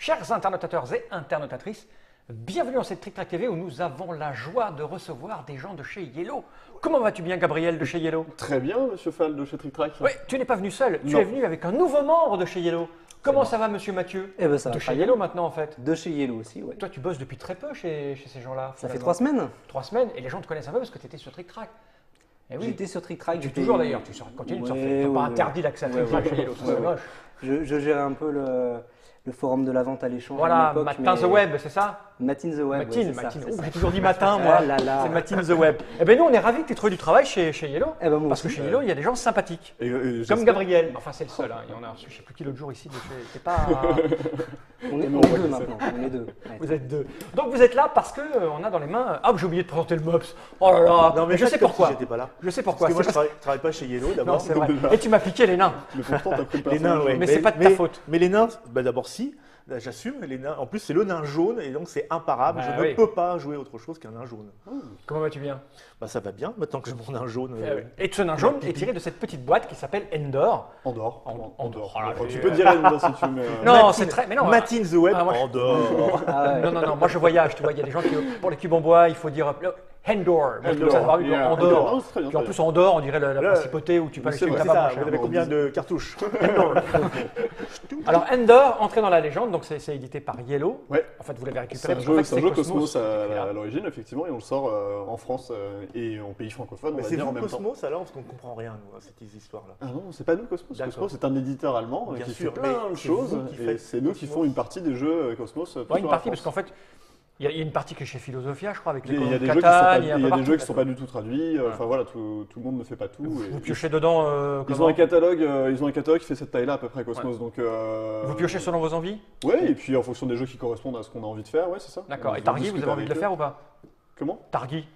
Chers internautateurs et internautatrices, bienvenue dans cette Trick Track TV où nous avons la joie de recevoir des gens de chez Yellow. Comment vas-tu bien, Gabriel, de chez Yellow? Très bien, monsieur Fall de chez Trick Track. Oui, tu n'es pas venu seul, tu Non. es venu avec un nouveau membre de chez Yellow. Comment ça va, monsieur Mathieu? Eh ben ça va De très chez bien. Yellow maintenant, en fait. De chez Yellow aussi, ouais. Toi, tu bosses depuis très peu chez ces gens-là. Ça fait finalement. 3 semaines. 3 semaines, et les gens te connaissent un peu parce que tu étais sur Trick Track. Eh oui, J'étais sur Trick Track. tu toujours d'ailleurs, tu continues de surfer. Ouais, Tu n'as pas ouais, interdit l'accès à Trick ouais, Track ouais. chez Yellow, ça, Ouais, c'est ouais. moche. Je gérais un peu le forum de la vente à l'échange. Voilà, à l'époque, Matin mais- the Web, c'est ça? Matin the Web. Matin, ouais, c'est ça, Matin. c'est Oh, ça. j'ai toujours dit matin, moi. Ah là là. C'est Matin the Web. Eh bien, nous, on est ravis que tu aies trouvé du travail chez Yellow. Eh ben, moi Parce que aussi. chez Yellow, il y a des gens sympathiques. Et Comme Gabriel. Enfin, c'est le seul. Hein. Il y en a reçu, je ne sais plus qui l'autre jour ici. C'est pas. On est Non, deux ouais, maintenant. On est deux. Ouais. Vous êtes deux. Donc, vous êtes là parce qu'on a dans les mains. Ah, j'ai oublié de présenter le MOPS. Oh là là. Non, mais je sais faites comme pourquoi. si j'étais pas là. Je sais pourquoi. Parce que moi, C'est je travaille pas chez Yellow Non, d'abord. c'est vrai. déjà. Et tu m'as piqué les nains. Mais pourtant, t'as pris le Les nains, personnage. ouais. Mais c'est pas de ta faute. Mais les nains, bah d'abord si, là, j'assume. Les nains. En plus, c'est le nain jaune et donc c'est imparable. Bah je oui. ne peux pas jouer autre chose qu'un nain jaune. Comment vas-tu bien? Bah ça va bien. Maintenant que j'ai mon nain jaune. Et ce nain jaune pipi. est tiré de cette petite boîte qui s'appelle Endor. Endor. Endor. Oh, Ah, tu j'ai- peux dire Endor si tu veux, mais. Non, c'est très. Mais non. Matin the Web Ah, moi, je- en dehors. Ah ouais. Non, moi je voyage, tu vois, il y a des gens qui, pour les cubes en bois, il faut dire Endor. Moi je trouve ça Endor, marrant, yeah. Andorre. Endor, c'est très bien, Puis en très plus, Andorre, on dirait la Là, principauté où tu peux mais aller c'est chez le vrai, C'est tabac ça. moins cher. Vous avez combien de cartouches? Alors Endor, entré dans la légende, donc c'est édité par Yellow. Ouais. En fait, vous l'avez C'est récupéré. un parce qu'en fait, jeu c'est Cosmos qui est à là. l'origine, effectivement, et on le sort en France et en pays francophones, on Mais va c'est dire en vous même temps. Cosmos alors parce qu'on comprend rien nous à cette histoire-là. Ah non, c'est pas nous Cosmos. D'accord. Cosmos, c'est un éditeur allemand Bien qui sûr, fait plein mais de c'est choses. vous qui Et faites c'est nous qui Cosmos. font une partie des jeux Cosmos. Ouais, sur une la partie, France. parce qu'en fait, il y a une partie qui est chez Philosophia, je crois, avec les Il y a colons de des jeux qui sont Catane, pas, il y a un peu des partout. jeux qui sont pas du tout traduits. Enfin voilà, tout le monde ne fait pas tout. Vous et- piochez dedans Ils comment ont un catalogue qui fait cette taille-là à peu près Cosmos. Donc, Vous piochez selon vos envies? Ouais, et puis en fonction des jeux qui correspondent à ce qu'on a envie de faire, ouais, c'est ça. D'accord. On Et Targi, vous discute avez envie de le avec faire eux. ou pas? Comment Targi,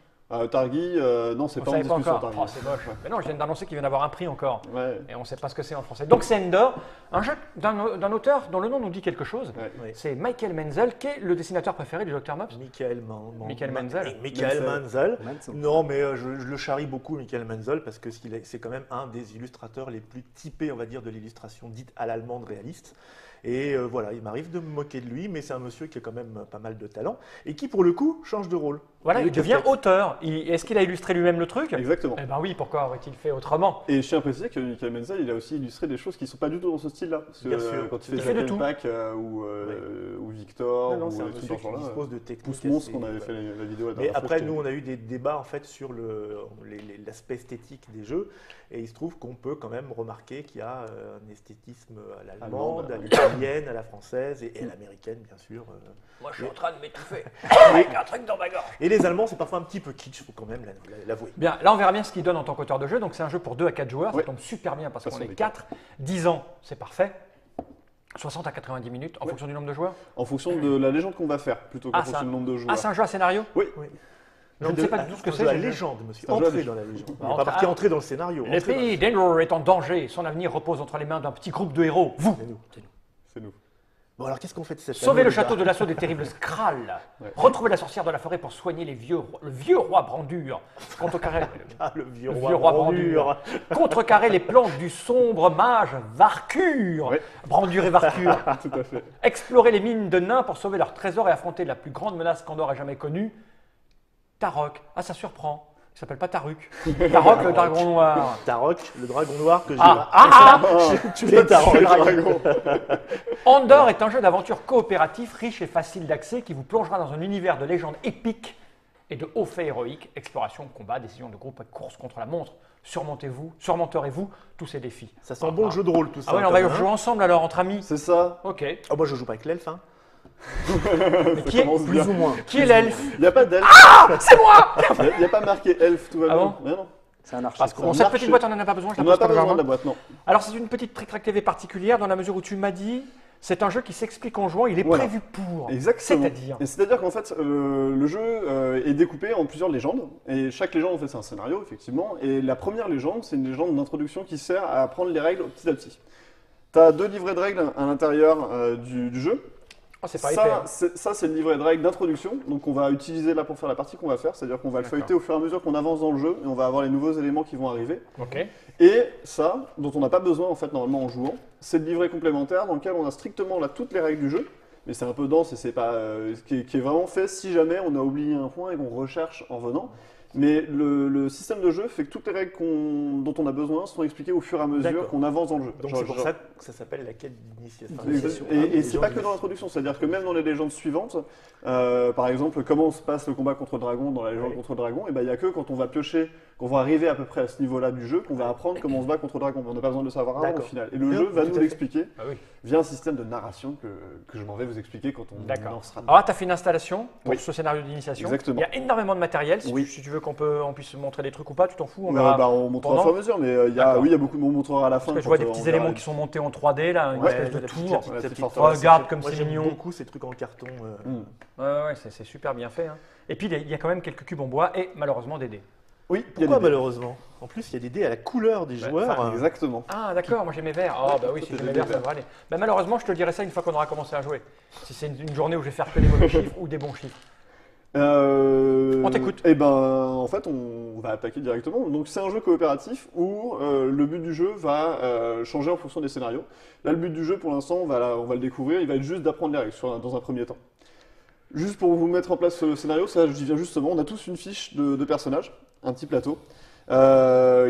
Targi, non, c'est vous pas en savez pas discussion encore. Targi. Oh, c'est moche. Mais non, je viens d'annoncer qu'il vient d'avoir un prix encore. Ouais. Et on ne sait pas ce que c'est en français. Donc c'est Endor, un jeu d'un auteur dont le nom nous dit quelque chose. Ouais. Oui. C'est Michael Menzel, qui est le dessinateur préféré du Dr Mops. Michael Menzel. Michael Menzel. Menzel. Non, mais je le charrie beaucoup, Michael Menzel, parce que c'est quand même un des illustrateurs les plus typés, on va dire, de l'illustration dite à l'allemande réaliste. Et voilà, il m'arrive de me moquer de lui, mais c'est un monsieur qui a quand même pas mal de talent et qui, pour le coup, change de rôle. Voilà, Et il devient casquette. auteur. Est-ce qu'il a illustré lui-même le truc? Exactement. Eh ben oui, pourquoi aurait-il fait autrement? Et je tiens à préciser que Michael Menzel, il a aussi illustré des choses qui ne sont pas du tout dans ce style-là. Parce que Bien sûr. quand il Il fait fait de Jack tout. and Pack ou Victor, Non, ou c'est un des trucs monsieur dans ce qui genre-là. dispose de techniques. Pouce Monstre, assez- qu'on avait fait la vidéo la Mais dernière fois, après, c'était- nous, on a eu des débats en fait sur l'aspect esthétique des jeux, et il se trouve qu'on peut quand même remarquer qu'il y a un esthétisme à l'allemande, Allemande, à l'italienne, à la française et à l'américaine, bien sûr. Moi, je suis en train de m'étouffer avec un truc dans ma gorge. Et les Allemands, c'est parfois un petit peu kitsch, il faut quand même l'avouer. Bien, là on verra bien ce qu'il donne en tant qu'auteur de jeu. Donc c'est un jeu pour 2 à 4 joueurs, Ouais. ça tombe super bien parce Ça qu'on sont est des 4. 10 ans, c'est parfait. 60 à 90 minutes en fonction du nombre de joueurs. En fonction de la légende qu'on va faire, plutôt qu'en Ah, fonction ça- du nombre de Ah, joueurs. c'est un jeu à scénario? Oui. Je ne sais pas du tout ce que c'est. La ce jeu. légende, monsieur. C'est un jeu à Entrer légende. dans la légende. Bah, Il n'est pas parti entre- entrer dans le scénario. Le entrer dans pays d'Endor est en danger. Son avenir repose entre les mains d'un petit groupe de héros. Vous, C'est nous, c'est nous. C'est nous. Bon, alors qu'est-ce qu'on fait de cette sauvez année, le les gars château de l'assaut des terribles Skrulls. Ouais. Retrouvez la sorcière de la forêt pour soigner le vieux roi Brandur. Contrecarrer, Ah, le vieux le roi, vieux roi Brandur. Brandur. Contrecarrer les plans du sombre mage Varkur. Ouais. Brandur et Varkur. Tout à fait. Explorer les mines de nains pour sauver leur trésor et affronter la plus grande menace qu'Andorre ait jamais connue. Tarok. Ah, ça surprend. Il s'appelle pas Taruk. Tarok, le dragon noir. Tarok, le dragon noir que j'ai Tu tué Tarok. Le dragon. Andorre est un jeu d'aventure coopératif, riche et facile d'accès qui vous plongera dans un univers de légendes épiques et de hauts faits héroïques. Exploration, combat, décision de groupe, course contre la montre. Surmonterez-vous tous ces défis? Ça sent bon le jeu de rôle, tout ça. Ah ouais, on quand va même, jouer ensemble alors, entre amis. C'est ça. Ok. Ah, moi, je joue pas avec l'elfe. Hein. Qui est, commence Plus bien. ou moins. qui est l'elfe? Il n'y a pas d'elfe. C'est moi! Il n'y a pas marqué elfe, tout va Ah bien. bon Mais non. C'est un archer. Parce Ça que cette marche. petite boîte, on n'en a pas besoin. je On la n'a pose pas comme besoin ça. de la boîte, non. Alors c'est une petite Trick Track TV particulière dans la mesure où tu m'as dit, c'est un jeu qui s'explique en jouant, il est Voilà. prévu pour. Exactement. C'est-à-dire. Et c'est-à-dire qu'en fait, le jeu est découpé en plusieurs légendes. Et chaque légende, en fait, c'est un scénario, effectivement. Et la première légende, c'est une légende d'introduction qui sert à apprendre les règles petit à petit. Tu as 2 livrets de règles à l'intérieur du jeu. Oh, c'est pas épais. hein. Ça, c'est le livret de règles d'introduction. Donc, on va utiliser là pour faire la partie qu'on va faire. C'est-à-dire qu'on va le D'accord. feuilleter au fur et à mesure qu'on avance dans le jeu et on va avoir les nouveaux éléments qui vont arriver. Ok. Et ça, dont on n'a pas besoin en fait normalement en jouant, c'est le livret complémentaire dans lequel on a strictement là toutes les règles du jeu mais c'est un peu dense et c'est pas qui est vraiment fait si jamais on a oublié un point et qu'on recherche en venant. Mais le système de jeu fait que toutes les règles dont on a besoin sont expliquées au fur et à mesure D'accord. qu'on avance dans le jeu. Donc c'est pour ça que ça s'appelle la quête d'initiation. Et c'est pas que dans l'introduction, c'est-à-dire que même dans les légendes suivantes, par exemple, comment se passe le combat contre le dragon dans la légende contre le dragon, et ben il y a que quand on va piocher, qu'on va arriver à peu près à ce niveau-là du jeu, qu'on va apprendre comment on se bat contre le dragon. On n'a pas besoin de le savoir avant au D'accord. final. Et le jeu va Tout nous à fait. l'expliquer Ah oui. via un système de narration que je m'en vais vous expliquer quand on D'accord. lancera. Alors là, tu as fait une installation pour Oui. ce scénario d'initiation. Exactement. Il y a énormément de matériel. Si, Oui. si tu veux qu'on puisse montrer des trucs ou pas, tu t'en fous. On verra. On montrera au pendant. fur et à mesure, mais D'accord. il y a beaucoup de on montrera à la fin. Parce que je quand, vois des on petits verra éléments les- qui sont montés en 3D, là, une Ouais, espèce de la petite- tour. la petite- la petite forteresse. Regarde comme Moi c'est j'aime mignon. beaucoup ces trucs en carton. Ouais, c'est super bien fait. Hein. Et puis, il y a quand même quelques cubes en bois et malheureusement des dés. Oui, il y a Pourquoi des dés. malheureusement? En plus, il y a des dés à la couleur des joueurs. enfin, Exactement. Ah, d'accord, moi j'ai mes verts. Ah, bah oui, si Toi, j'ai t'as mes des verts, ça verts. devrait aller. Bah, malheureusement, je te dirai ça une fois qu'on aura commencé à jouer. Si c'est une journée où je vais faire que des mauvais chiffres ou des bons chiffres. On t'écoute. Eh ben, en fait, on va attaquer directement. Donc, c'est un jeu coopératif où le but du jeu va changer en fonction des scénarios. Là, le but du jeu, pour l'instant, on va le découvrir. Il va être juste d'apprendre les règles dans un premier temps. Juste pour vous mettre en place le scénario, ça, j'y viens justement. On a tous une fiche de personnages, un petit plateau,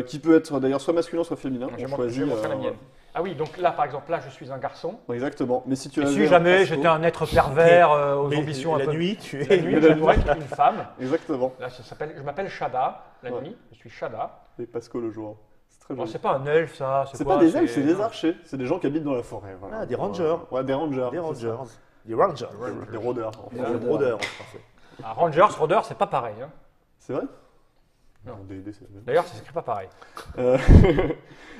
qui peut être d'ailleurs soit masculin, soit féminin. Je On vais choisit, montrer la mienne. Ah oui, donc là, par exemple, là, je suis un garçon. Exactement. Mais si tu Et avais si un jamais perso- j'étais un être pervers aux Mais ambitions un la peu. nuit, tu La es. nuit, je pourrais être une femme. Exactement. Là, je m'appelle Shada, la Ouais. nuit. Je suis Shada. Et Pascal le joueur. C'est très Bon, joli. c'est pas un elfe, ça. C'est quoi, pas des elfes, c'est des archers. C'est des gens qui habitent dans la forêt. Voilà. Ah, des rangers. Ouais, des rangers. Des c'est rangers. ça. Des rangers. Des rôdeurs. Des Des rôdeurs. rôdeurs en français. Ah, Rangers, Rôdeurs, c'est pas pareil. Hein. C'est vrai? Non. D&D, c'est le même. D'ailleurs, ça s'écrit pas pareil. Euh,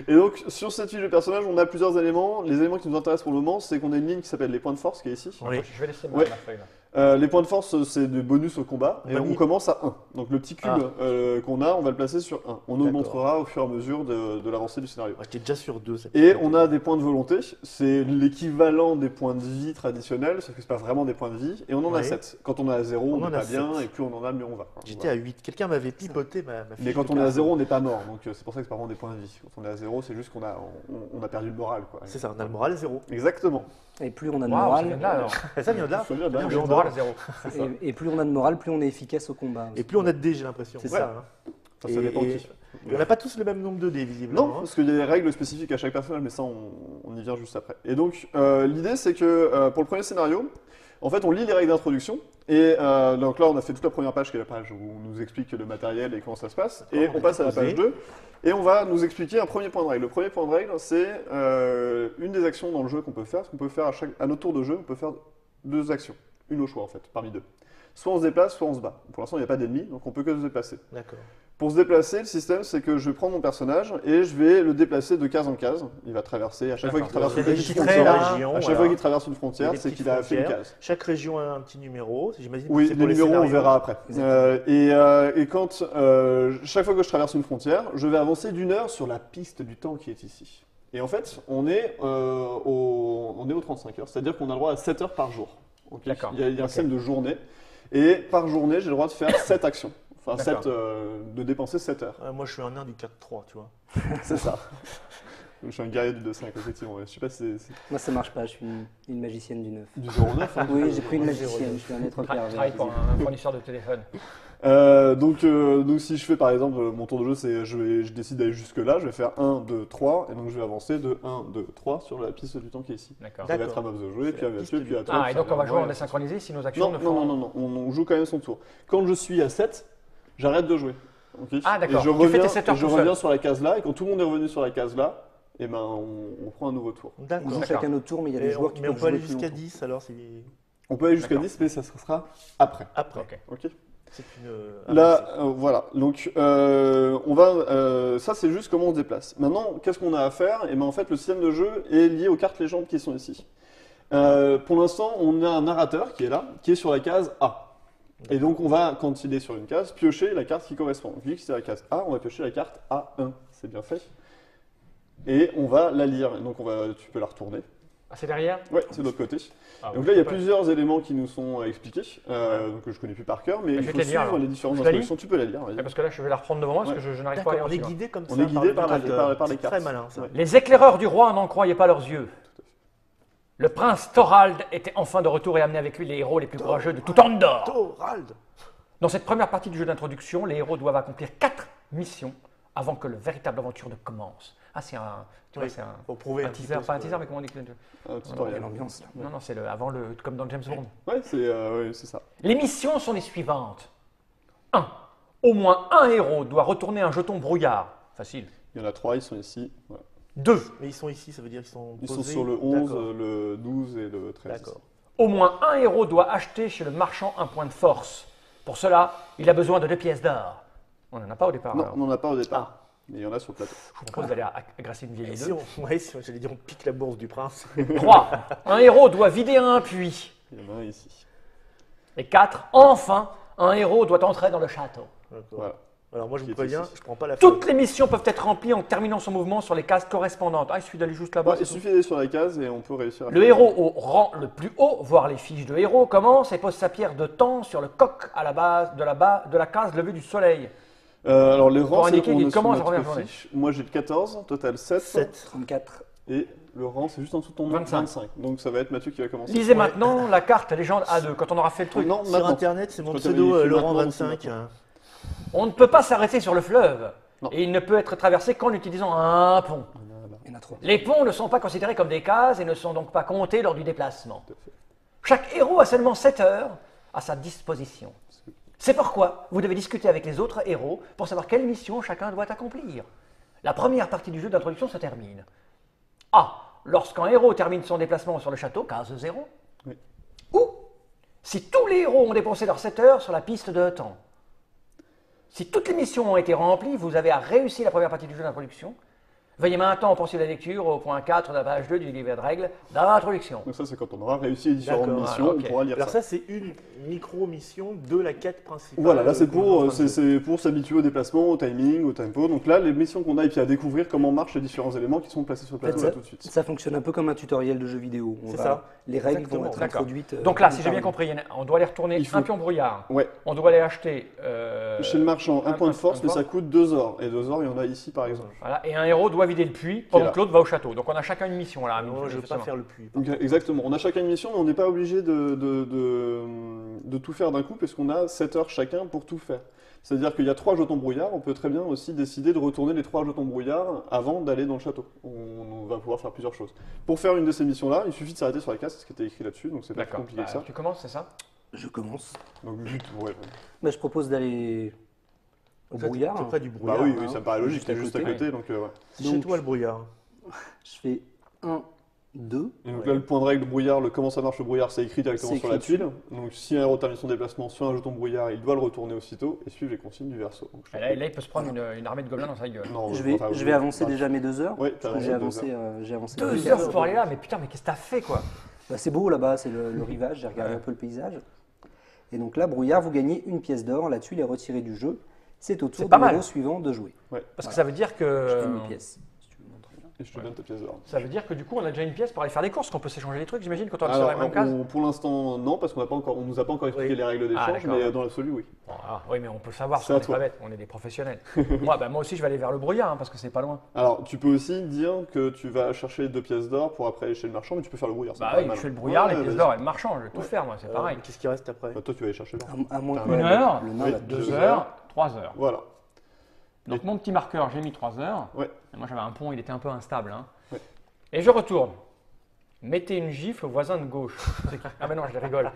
Et donc, sur cette fiche de personnage, on a plusieurs éléments. Les éléments qui nous intéressent pour le moment, c'est qu'on a une ligne qui s'appelle les points de force, qui est ici. Oui. Je vais laisser Ouais. ma feuille là. Les points de force, c'est des bonus au combat. Et Mani. on commence à 1. Donc, le petit cube qu'on a, on va le placer sur 1. On D'accord. augmentera au fur et à mesure de l'avancée du scénario. Ouais, t'es déjà sur 2. Et on a des points de volonté, c'est l'équivalent des points de vie traditionnels, sauf que c'est pas vraiment des points de vie, et on en a Ouais. 7. Quand on est à 0, on On n'est en a pas bien, 7. et plus on en a, mieux on va. J'étais à 8. Quelqu'un m'avait pipoté ma fiche. Mais quand de on est à carte. 0, on n'est pas mort, donc c'est pour ça que c'est pas vraiment des points de vie. Quand on est à 0, c'est juste qu'on on a perdu le moral. Quoi. C'est ça, on a le moral 0. Exactement. Et plus on a de Waouh, ça moral, vient de là alors. Et ça vient de là. Ça vient de là, Je oui. moral à 0. et plus on a de moral, plus on est efficace au combat. Et plus on a de dés, j'ai l'impression. C'est Ouais. ça. Hein. Enfin, ça dépend Et- qui. On n'a pas tous le même nombre de dés, visiblement. Non, hein. parce qu'il y a des règles spécifiques à chaque personnage, mais ça, on y vient juste après. Et donc, l'idée, c'est que pour le premier scénario, en fait, on lit les règles d'introduction. Et donc là, on a fait toute la première page, qui est la page où on nous explique le matériel et comment ça se passe. Et D'accord, on passe à la posé. page 2. Et on va nous expliquer un premier point de règle. Le premier point de règle, c'est une des actions dans le jeu qu'on peut faire. Ce qu'on peut faire à notre tour de jeu, on peut faire 2 actions. Une au choix, en fait, parmi 2. Soit on se déplace, soit on se bat. Pour l'instant, il n'y a pas d'ennemis, donc on peut que se déplacer. D'accord. Pour se déplacer, le système, c'est que je vais prendre mon personnage et je vais le déplacer de case en case. Il va traverser, à chaque fois qu'il D'accord. traverse C'est une des petite chiffrés, frontière, là. Région, à chaque voilà. fois qu'il traverse une Il y a frontière, des c'est petites qu'il a fait une frontières. case. Chaque région a un petit numéro, j'imagine. que Oui, c'est les pour numéros, on scénarios. verra après. Exactement. Et quand, chaque fois que je traverse une frontière, je vais avancer d'1 heure sur la piste du temps qui est ici. Et en fait, on est au 35 heures, c'est-à-dire qu'on a le droit à 7 heures par jour. Ok. D'accord. Il y a un Ok. système de journée. Et par journée, j'ai le droit de faire 7 actions. Enfin, D'accord. de dépenser 7 heures. Moi, je suis un nain du 4-3, tu vois. C'est ça. Je suis un guerrier du 2-5, effectivement. Je sais pas si c'est Moi, ça marche pas, je suis une magicienne du 9. du 0-9. Hein. Oui, j'ai pris une Ouais, magicienne, je suis un être Je pervers. travaille pour un fournisseur de téléphone. Donc, si je fais par exemple mon tour de jeu, c'est je décide d'aller jusque là, je vais faire 1, 2, 3, et donc je vais avancer de 1, 2, 3 sur la piste du temps qui est ici. D'accord. Ça va être à D'accord. Mob de jouer, C'est puis à la Mathieu, piste puis à du toi. Ah, et donc on va jouer en Ouais. désynchronisé si nos actions Non, ne non, font. non, non, on joue quand même son tour. Quand je suis à 7, j'arrête de jouer. Ok. Ah, d'accord. Et je Tu fais reviens, tes 7 heures et je tout reviens seul. sur la case là, et quand tout le monde est revenu sur la case là, et ben on prend un nouveau tour. On D'accord. joue D'accord. chacun notre tour, mais il y a des Et joueurs qui mais on peuvent peut aller jouer plus jusqu'à longtemps. 10 alors si... On peut aller jusqu'à D'accord. 10, mais ça sera après. après. Ok. Ok. C'est une. Là, voilà. Donc, on va. Ça, c'est juste comment on se déplace. Maintenant, qu'est-ce qu'on a à faire? Et ben, en fait, le système de jeu est lié aux cartes légendes qui sont ici. Pour l'instant, on a un narrateur qui est là, qui est sur la case A. Et donc, on va, quand il est sur une case, piocher la carte qui correspond. Vu que c'est la case A, on va piocher la carte A1. C'est bien fait. Et on va la lire. Et donc, tu peux la retourner. Ah, c'est derrière. Ouais, c'est de l'autre côté. Ah, Donc oui, là, il y a je peux pas. plusieurs éléments qui nous sont expliqués, donc que je connais plus par cœur, mais Je il vais faut te les lire, suivre alors. les différentes Je la lis instructions. Tu peux la lire. vas-y. Ouais, parce que là, je vais la reprendre devant moi parce que je n'arrive pas à D'accord, lire. on est sinon. guidé comme On ça. est guidé par le narrateur. les C'est cartes. très malin ça. Ouais. Les éclaireurs du roi n'en croyaient pas leurs yeux. Le prince Thorald était enfin de retour et amenait avec lui les héros les plus courageux de tout Andorre. Thorald. Dans cette première partie du jeu d'introduction, les héros doivent accomplir 4 missions avant que la véritable aventure ne commence. Ah, c'est un, tu vois, Oui, c'est pour prouver un un petit teaser, peu pas un ce que- teaser, mais comment on dit Un Il y tutoriel. a l'ambiance là. Non, non, c'est avant le, comme dans James Bond. Ouais, c'est ça. Les missions sont les suivantes. 1. Au moins un héros doit retourner un jeton brouillard. Facile. Il y en a 3, ils sont ici. Voilà. 2. Mais ils sont ici, ça veut dire qu'ils sont Ils sont posés. sur le 11, D'accord. le 12 et le 13. D'accord. Au moins un héros doit acheter chez le marchand un point de force. Pour cela, il a besoin de 2 pièces d'or. On n'en a pas au départ. Non, alors. on n'en a pas au départ. Mais il y en a sur le plateau. Je vous propose d'aller agresser une vieille Et idée. si on, ouais, si on- j'allais dire on pique la bourse du prince. 3. Un héros doit vider un puits. Il y en a un ici. Et 4. Enfin, un héros doit entrer dans le château. D'accord. Voilà. Alors moi je Qui vous est préviens, ici. je prends pas la Toutes faute. les missions peuvent être remplies en terminant son mouvement sur les cases correspondantes. Ah, il suffit d'aller juste là-bas. Ouais, il c'est suffit d'aller sur la case et on peut réussir à tout. Le faire- héros au rang le plus haut, voire les fiches de héros, commence et pose sa pierre de temps sur le coq à la base de la case levée du soleil. Alors les rangs, c'est indiquer on qu'il est sur commence la notre première journée. fiche. Moi j'ai le 14, total 7. 7. 34. Et le rang, c'est juste en dessous de ton nom, 25. 25. Donc ça va être Mathieu qui va commencer. Lisez maintenant la carte légende A2 quand on aura fait le truc. Non, Sur maintenant. internet, c'est mon Je peux te pseudo vérifier Laurent maintenant, c'est 25. maintenant. On ne peut pas s'arrêter sur le fleuve. Non. Et il ne peut être traversé qu'en utilisant un pont. Voilà. Il y en a 3. Les ponts ne sont pas considérés comme des cases et ne sont donc pas comptés lors du déplacement. Tout à fait. Chaque héros a seulement 7 heures à sa disposition. C'est pourquoi vous devez discuter avec les autres héros pour savoir quelle mission chacun doit accomplir. La première partie du jeu d'introduction se termine. A. Lorsqu'un héros termine son déplacement sur le château, case 0. Oui. Ou si tous les héros ont dépensé leurs 7 heures sur la piste de temps. Si toutes les missions ont été remplies, vous avez réussi la première partie du jeu d'introduction. Veuillez maintenant poursuivre la lecture au point 4 de la page 2 du livret de règles d'introduction. Donc ça, c'est quand on aura réussi les différentes D'accord, missions, alors, ok. on pourra lire Alors ça. ça c'est une micro-mission de la quête principale. Voilà, là c'est qu'on est en pour, train de jouer. c'est pour s'habituer au déplacement, au timing, au tempo. Donc là, les missions qu'on a et puis à découvrir comment marchent les différents éléments qui sont placés sur le plateau ça- là, tout de suite. Ça fonctionne un peu comme un tutoriel de jeu vidéo. C'est ça. Les règles Exactement. vont être D'accord. introduites. Donc là, si j'ai par bien nous. compris, on doit aller retourner Il faut- un pion brouillard. Ouais, On doit aller acheter. chez le marchand, un point de force, mais ça coûte 2 ors. Et 2 ors, il y en a ici par exemple. Voilà, et un héros doit vider le puits pendant là. que l'autre va au château. Donc on a chacun une mission là. Non, je veux pas faire le puits. Donc, exactement, on a chacun une mission, mais on n'est pas obligé de tout faire d'un coup, parce qu'on a 7 heures chacun pour tout faire. C'est-à-dire qu'il y a 3 jetons brouillard, on peut très bien aussi décider de retourner les 3 jetons brouillard avant d'aller dans le château. On va pouvoir faire plusieurs choses. Pour faire une de ces missions-là, il suffit de s'arrêter sur la case, c'est ce qui était écrit là-dessus, donc c'est pas plus D'accord. compliqué que Bah, ça. tu commences, c'est ça? Je commence. Donc vite, ouais. Bah, je propose d'aller au brouillard. C'est près du Bah brouillard. oui, hein. oui, ça me paraît logique, Juste à t'es juste à côté. côté, donc ouais. C'est chez Donc- toi le brouillard. Je fais 1, 2. Et donc Ouais. là, le point de règle brouillard, comment ça marche le brouillard, c'est écrit directement C'est sur la écrit tuile. Donc si un héros termine son déplacement sur un jeton brouillard, il doit le retourner aussitôt et suivre les consignes du verso. Donc, je Et là, il peut se prendre une armée de gobelins dans sa gueule. Non, Je vais, enfin, je vais avancer déjà mes 2 heures. Ouais, t'as Parce que raison, j'ai avancé. 2 deux heures pour aller là, mais putain, mais qu'est-ce que t'as fait quoi? Bah, c'est beau là-bas, c'est le rivage, j'ai regardé un peu le paysage. Et donc là, brouillard, vous gagnez une pièce d'or, la tuile est retirée du jeu. C'est au tour C'est pas du mal. héros suivant de jouer. Parce que ça veut dire Je te que. donne une pièce. si tu veux montrer là. Et je te donne ta pièce d'or. Ça veut dire que du coup, on a déjà une pièce pour aller faire des courses, qu'on peut s'échanger les trucs, j'imagine, quand on est sur Alors, la même case. pour l'instant, non, parce qu'on nous a pas encore expliqué Oui. les règles Ah, d'échange, d'accord. mais dans l'absolu, oui. Bon, oui, mais on peut le savoir, C'est parce à qu'on n'est toi. pas bêtes, on est des professionnels. moi aussi, je vais aller vers le brouillard, hein, parce que c'est pas loin. Alors, tu peux aussi dire que tu vas chercher 2 pièces d'or pour après aller chez le marchand, mais tu peux faire le brouillard. ça me Bah paraît oui, mal. je fais le brouillard, Ouais, les pièces vas-y. d'or et le marchand, je vais tout faire, moi, c'est pareil. Qu'est-ce qui reste après? Bah, toi, tu vas aller chercher l'or. À moins que 1 heure, le nain Oui, va- 2 2 heures, 3 heures. Voilà. Donc mon petit marqueur, j'ai mis 3 heures. Ouais. Et moi, j'avais un pont, il était un peu instable. Hein. Ouais. Et je retourne. Mettez une gifle au voisin de gauche. Ah ben non, je rigole.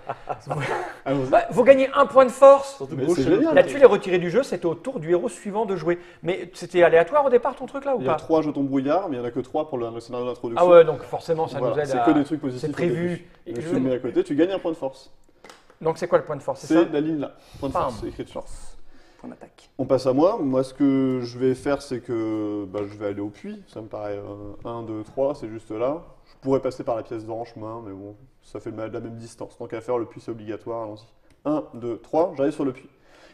Allons-y. Bah, vous gagnez un point de force. Surtout Mais gauche, c'est génial. La tuile est retirée du jeu, c'est au tour du héros suivant de jouer. Mais c'était aléatoire au départ ton truc là ou Il y a pas? 3 jetons brouillard, mais il n'y en a que 3 pour le scénario d'introduction. Ah ouais, donc forcément ça Voilà, nous aide c'est à... que des trucs positifs. C'est au prévu. début. Et Et je- tu le mets à côté, tu gagnes un point de force. Donc c'est quoi le point de force? C'est C'est ça? la ligne là. Point de Bam. force, c'est écrit dessus. Point d'attaque. On passe à moi. Moi, ce que je vais faire, c'est que je vais aller au puits. Ça me paraît 1, 2, 3, c'est juste là. Je pourrais passer par la pièce d'or en chemin, mais bon, ça fait de la même distance. Tant qu'à faire, le puits, c'est obligatoire. Allons-y. 1, 2, 3, j'arrive sur le puits.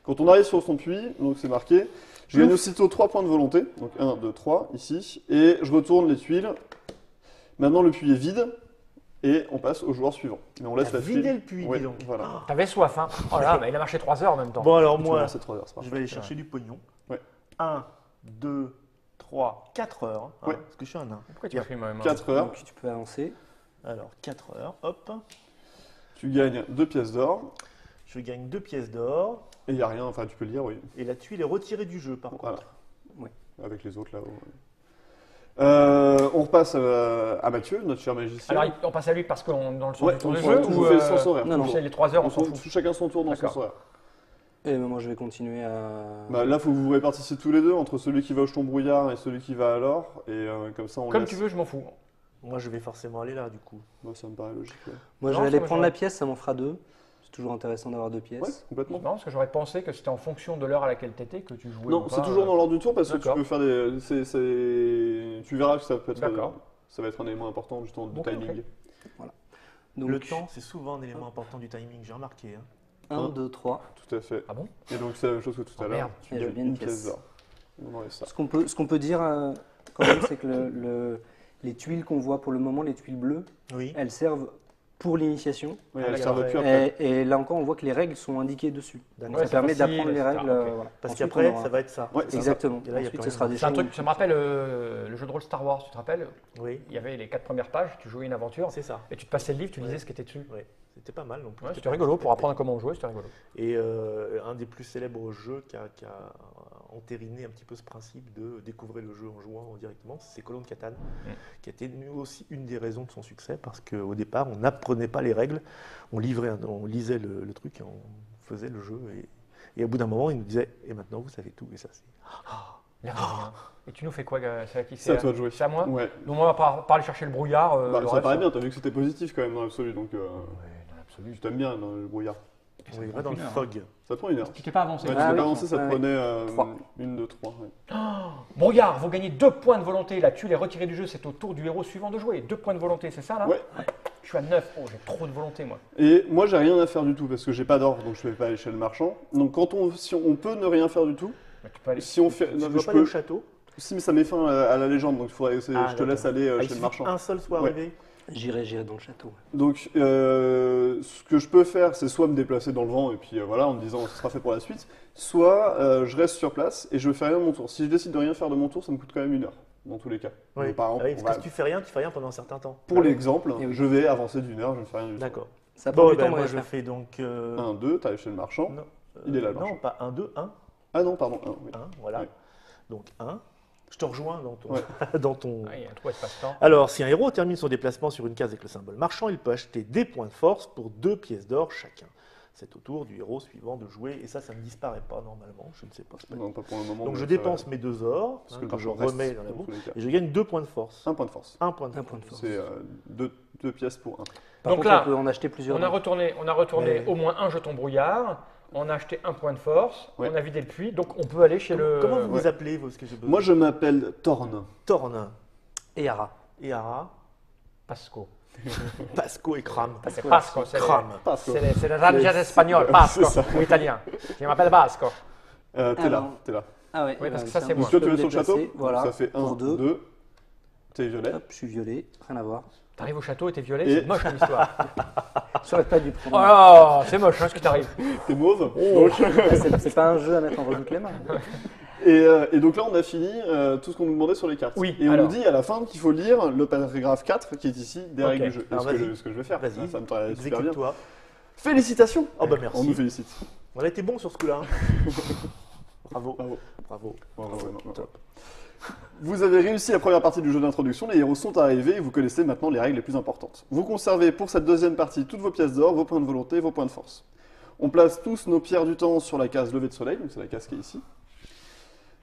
Quand on arrive sur son puits, donc c'est marqué, je gagne aussitôt 3 points de volonté. Donc 1, 2, 3, ici. Et je retourne les tuiles. Maintenant, le puits est vide. Et on passe au joueur suivant. Mais on laisse T'as la tuile. vidé le puits, Ouais, dis donc. voilà. T'avais soif, hein? Oh là, mais il a marché 3 heures en même temps. Bon alors Tu vas moi, lancer 3 heures, c'est je parfait. vais aller chercher du pognon. Ouais. 1, 2, 3, 4 heures. Hein, Ouais. Parce que je suis un nain. Pourquoi tu as pris ma main? 4 heures. Donc tu peux avancer. Alors, 4 heures, hop. Tu gagnes 2 pièces d'or. Je gagne 2 pièces d'or. Et il n'y a rien, enfin tu peux le lire, oui. Et la tuile est retirée du jeu, par Voilà. contre. Avec les autres là-haut. On repasse à Mathieu, notre cher magicien. Alors, on passe à lui parce qu'on dans le sens Ouais, du tour on du fait jeu toujours ou fait le sens horaire. non, non. toujours. c'est les 3 heures, on s'en On fout. fait chacun son tour dans son D'accord. sens horaire. Et moi, je vais continuer à. Bah, là, il faut que vous vous répartissiez tous les deux entre celui qui va au jeton brouillard et celui qui va à l'or. Et comme ça, on Comme laisse. tu veux, je m'en fous. Moi, je vais forcément aller là, du coup. Moi, ça me paraît logique. Ouais, Moi, je Non, vais aller ça, prendre moi, la pièce, ça m'en fera 2. C'est toujours intéressant d'avoir 2 pièces. Ouais, complètement. Non, parce que j'aurais pensé que c'était en fonction de l'heure à laquelle tu étais que tu jouais. Non, ou c'est pas, toujours dans l'ordre du tour parce que tu D'accord. peux faire des. Tu verras que ça peut être. D'accord. Ça va être un élément important justement du Ok, timing. ok. Donc, Le temps, c'est souvent un élément important du timing, j'ai remarqué. Hein. 1, 2, 3. Tout à fait. Ah bon? Et donc c'est la même chose que tout Oh, à l'heure. merde. Tu Et je gagnes gagne une une pièce pièce. d'or. On enlève ça. Ce qu'on peut dire quand même, c'est que les tuiles qu'on voit pour le moment, les tuiles bleues, Oui. elles servent pour l'initiation. Oui, Ah, elle d'accord. servent plus après. Et là encore, on voit que les règles sont indiquées dessus. D'accord. Ouais, Ça permet c'est facile, d'apprendre les etc. règles. Ok. Voilà. Parce Ensuite, qu'après, on aura- ça va être ça. Ouais, c'est ça. Exactement. Et là, il y a Ensuite, plus ce rien sera à des C'est un chaînes. truc, ça me rappelle le jeu de rôle Star Wars, tu te rappelles? Oui, Il y avait les 4 premières pages, tu jouais une aventure c'est ça. et tu te passais le livre, tu Ouais. lisais ce qui était dessus. Ouais. C'était pas mal non plus. Ouais, c'était rigolo pour apprendre comment jouer, c'était rigolo. Et un des plus célèbres jeux qui a entériné un petit peu ce principe de découvrir le jeu en jouant directement, c'est Call of Catan, qui a été nous aussi une des raisons de son succès, parce qu'au départ, on n'apprenait pas les règles, on lisait le truc et on faisait le jeu. Et au bout d'un moment, il nous disait « Et maintenant, vous savez tout ». Et ça, c'est... L'air de rien. Et tu nous fais quoi, c'est à qui C'est à toi de jouer. C'est à moi? Ouais. Donc on va pas aller chercher le brouillard. Bah, le ça reste, paraît bien, t'as vu que c'était positif quand même dans l'absolu, donc Ouais, dans l'absolu. tu t'aimes bien dans le brouillard. On y va dans le une heure, fog. Ça te prend une heure. Tu t'es pas avancé. Ouais, tu Ah t'es oui. pas avancé, ça te Ouais. prenait 3. 1, 2, 3. Ouais. Brouillard, vous gagnez 2 points de volonté. La tuile est retirée du jeu, c'est au tour du héros suivant de jouer. 2 points de volonté, c'est ça là? Ouais. Je suis à 9. Oh, j'ai trop de volonté moi. Et moi, j'ai rien à faire du tout parce que j'ai pas d'or, donc je vais pas aller chez le marchand. Donc si on peut ne rien faire du tout, Mais tu peux aller. si on fait. Tu non, ne veux je pas aller au peux. château? Si, mais ça met fin à la légende, donc je te d'accord. laisse aller Ah, il chez le suffit marchand. qu'un seul soit Ouais. arrivé. J'irai dans le château. Donc, ce que je peux faire, c'est soit me déplacer dans le vent et puis voilà, en me disant ce sera fait pour la suite, soit je reste sur place et je fais rien de mon tour. Si je décide de rien faire de mon tour, ça me coûte quand même une heure, dans tous les cas. Oui. Donc, par exemple, Ah oui, parce on que va- si tu fais rien pendant un certain temps. pour l'exemple, Et oui. je vais avancer d'une heure, je ne fais rien du tout. D'accord. Ça prend Bon, du temps ben, de moi rien je faire. fais donc. 1, 2, t'arrives chez le marchand. Non, Il est là, le non, marchand. pas 1, 2, 1. Ah non, pardon, 1, oui. 1, voilà. Ouais. Donc 1. Je te rejoins dans ton. Ouais. dans ton... Ah, il y a un trou espace-temps. Alors, si un héros termine son déplacement sur une case avec le symbole marchand, il peut acheter des points de force pour 2 pièces d'or chacun. C'est au tour du héros suivant de jouer, et ça ne disparaît pas normalement, je ne sais pas. Non, pas pour le moment. Donc mais je ça dépense va. mes 2 ors, Parce que le que je marchand reste remets dans la dans boucle, tous les cas. et je gagne 2 points de force. Un point de force. 1 point de Un force. point de force. C'est 2 pièces pour 1. Par Donc contre, là, on peut en acheter plusieurs. On a retourné Mais- au moins un jeton brouillard. On a acheté un point de force. Ouais. On a vidé le puits. Donc on peut aller chez le. Comment vous ouais. vous appelez, vous, ce que j'ai besoin? Moi, je m'appelle Thorn. Torn, Et Yara. Eara, Pasco. Pasco et Cram. C'est Pasco. C'est Cram. Pasco. c'est le rancher espagnol. Pasco. C'est ça. Ou italien. Je m'appelle Pasco. T'es là, Alors. t'es là. Ah ouais. Oui, parce que ça, tiens, c'est moi. Donc toi, je tu peux es me sur le château. déplacer, Voilà. Ça fait 1, Pour 2. 2. T'es violet. Hop, je suis violet. Rien à voir. T'arrives au château et t'es violet. Et- C'est moche comme histoire. J'aurais pas dû prendre. Oh, c'est moche hein, ce qui t'arrive. T'es mauve. Oh. Donc, C'est pas un jeu à mettre en redoute les mains. et donc là, on a fini tout ce qu'on nous demandait sur les cartes. Oui, Et on alors. nous dit à la fin qu'il faut lire le paragraphe 4 qui est ici des Ok. règles du jeu. Et Alors, vas-y. ce que je vais faire. Vas-y, Ça me paraît super bien. exécute-toi. Félicitations. Oh bah merci. On nous félicite. On a été bon sur ce coup-là. hein. Bravo. Bravo. Bravo. Bravo, ouais, non, Top. Vous avez réussi la première partie du jeu d'introduction, les héros sont arrivés et vous connaissez maintenant les règles les plus importantes. Vous conservez pour cette deuxième partie toutes vos pièces d'or, vos points de volonté, vos points de force. On place tous nos pierres du temps sur la case lever de soleil, donc c'est la case qui est ici.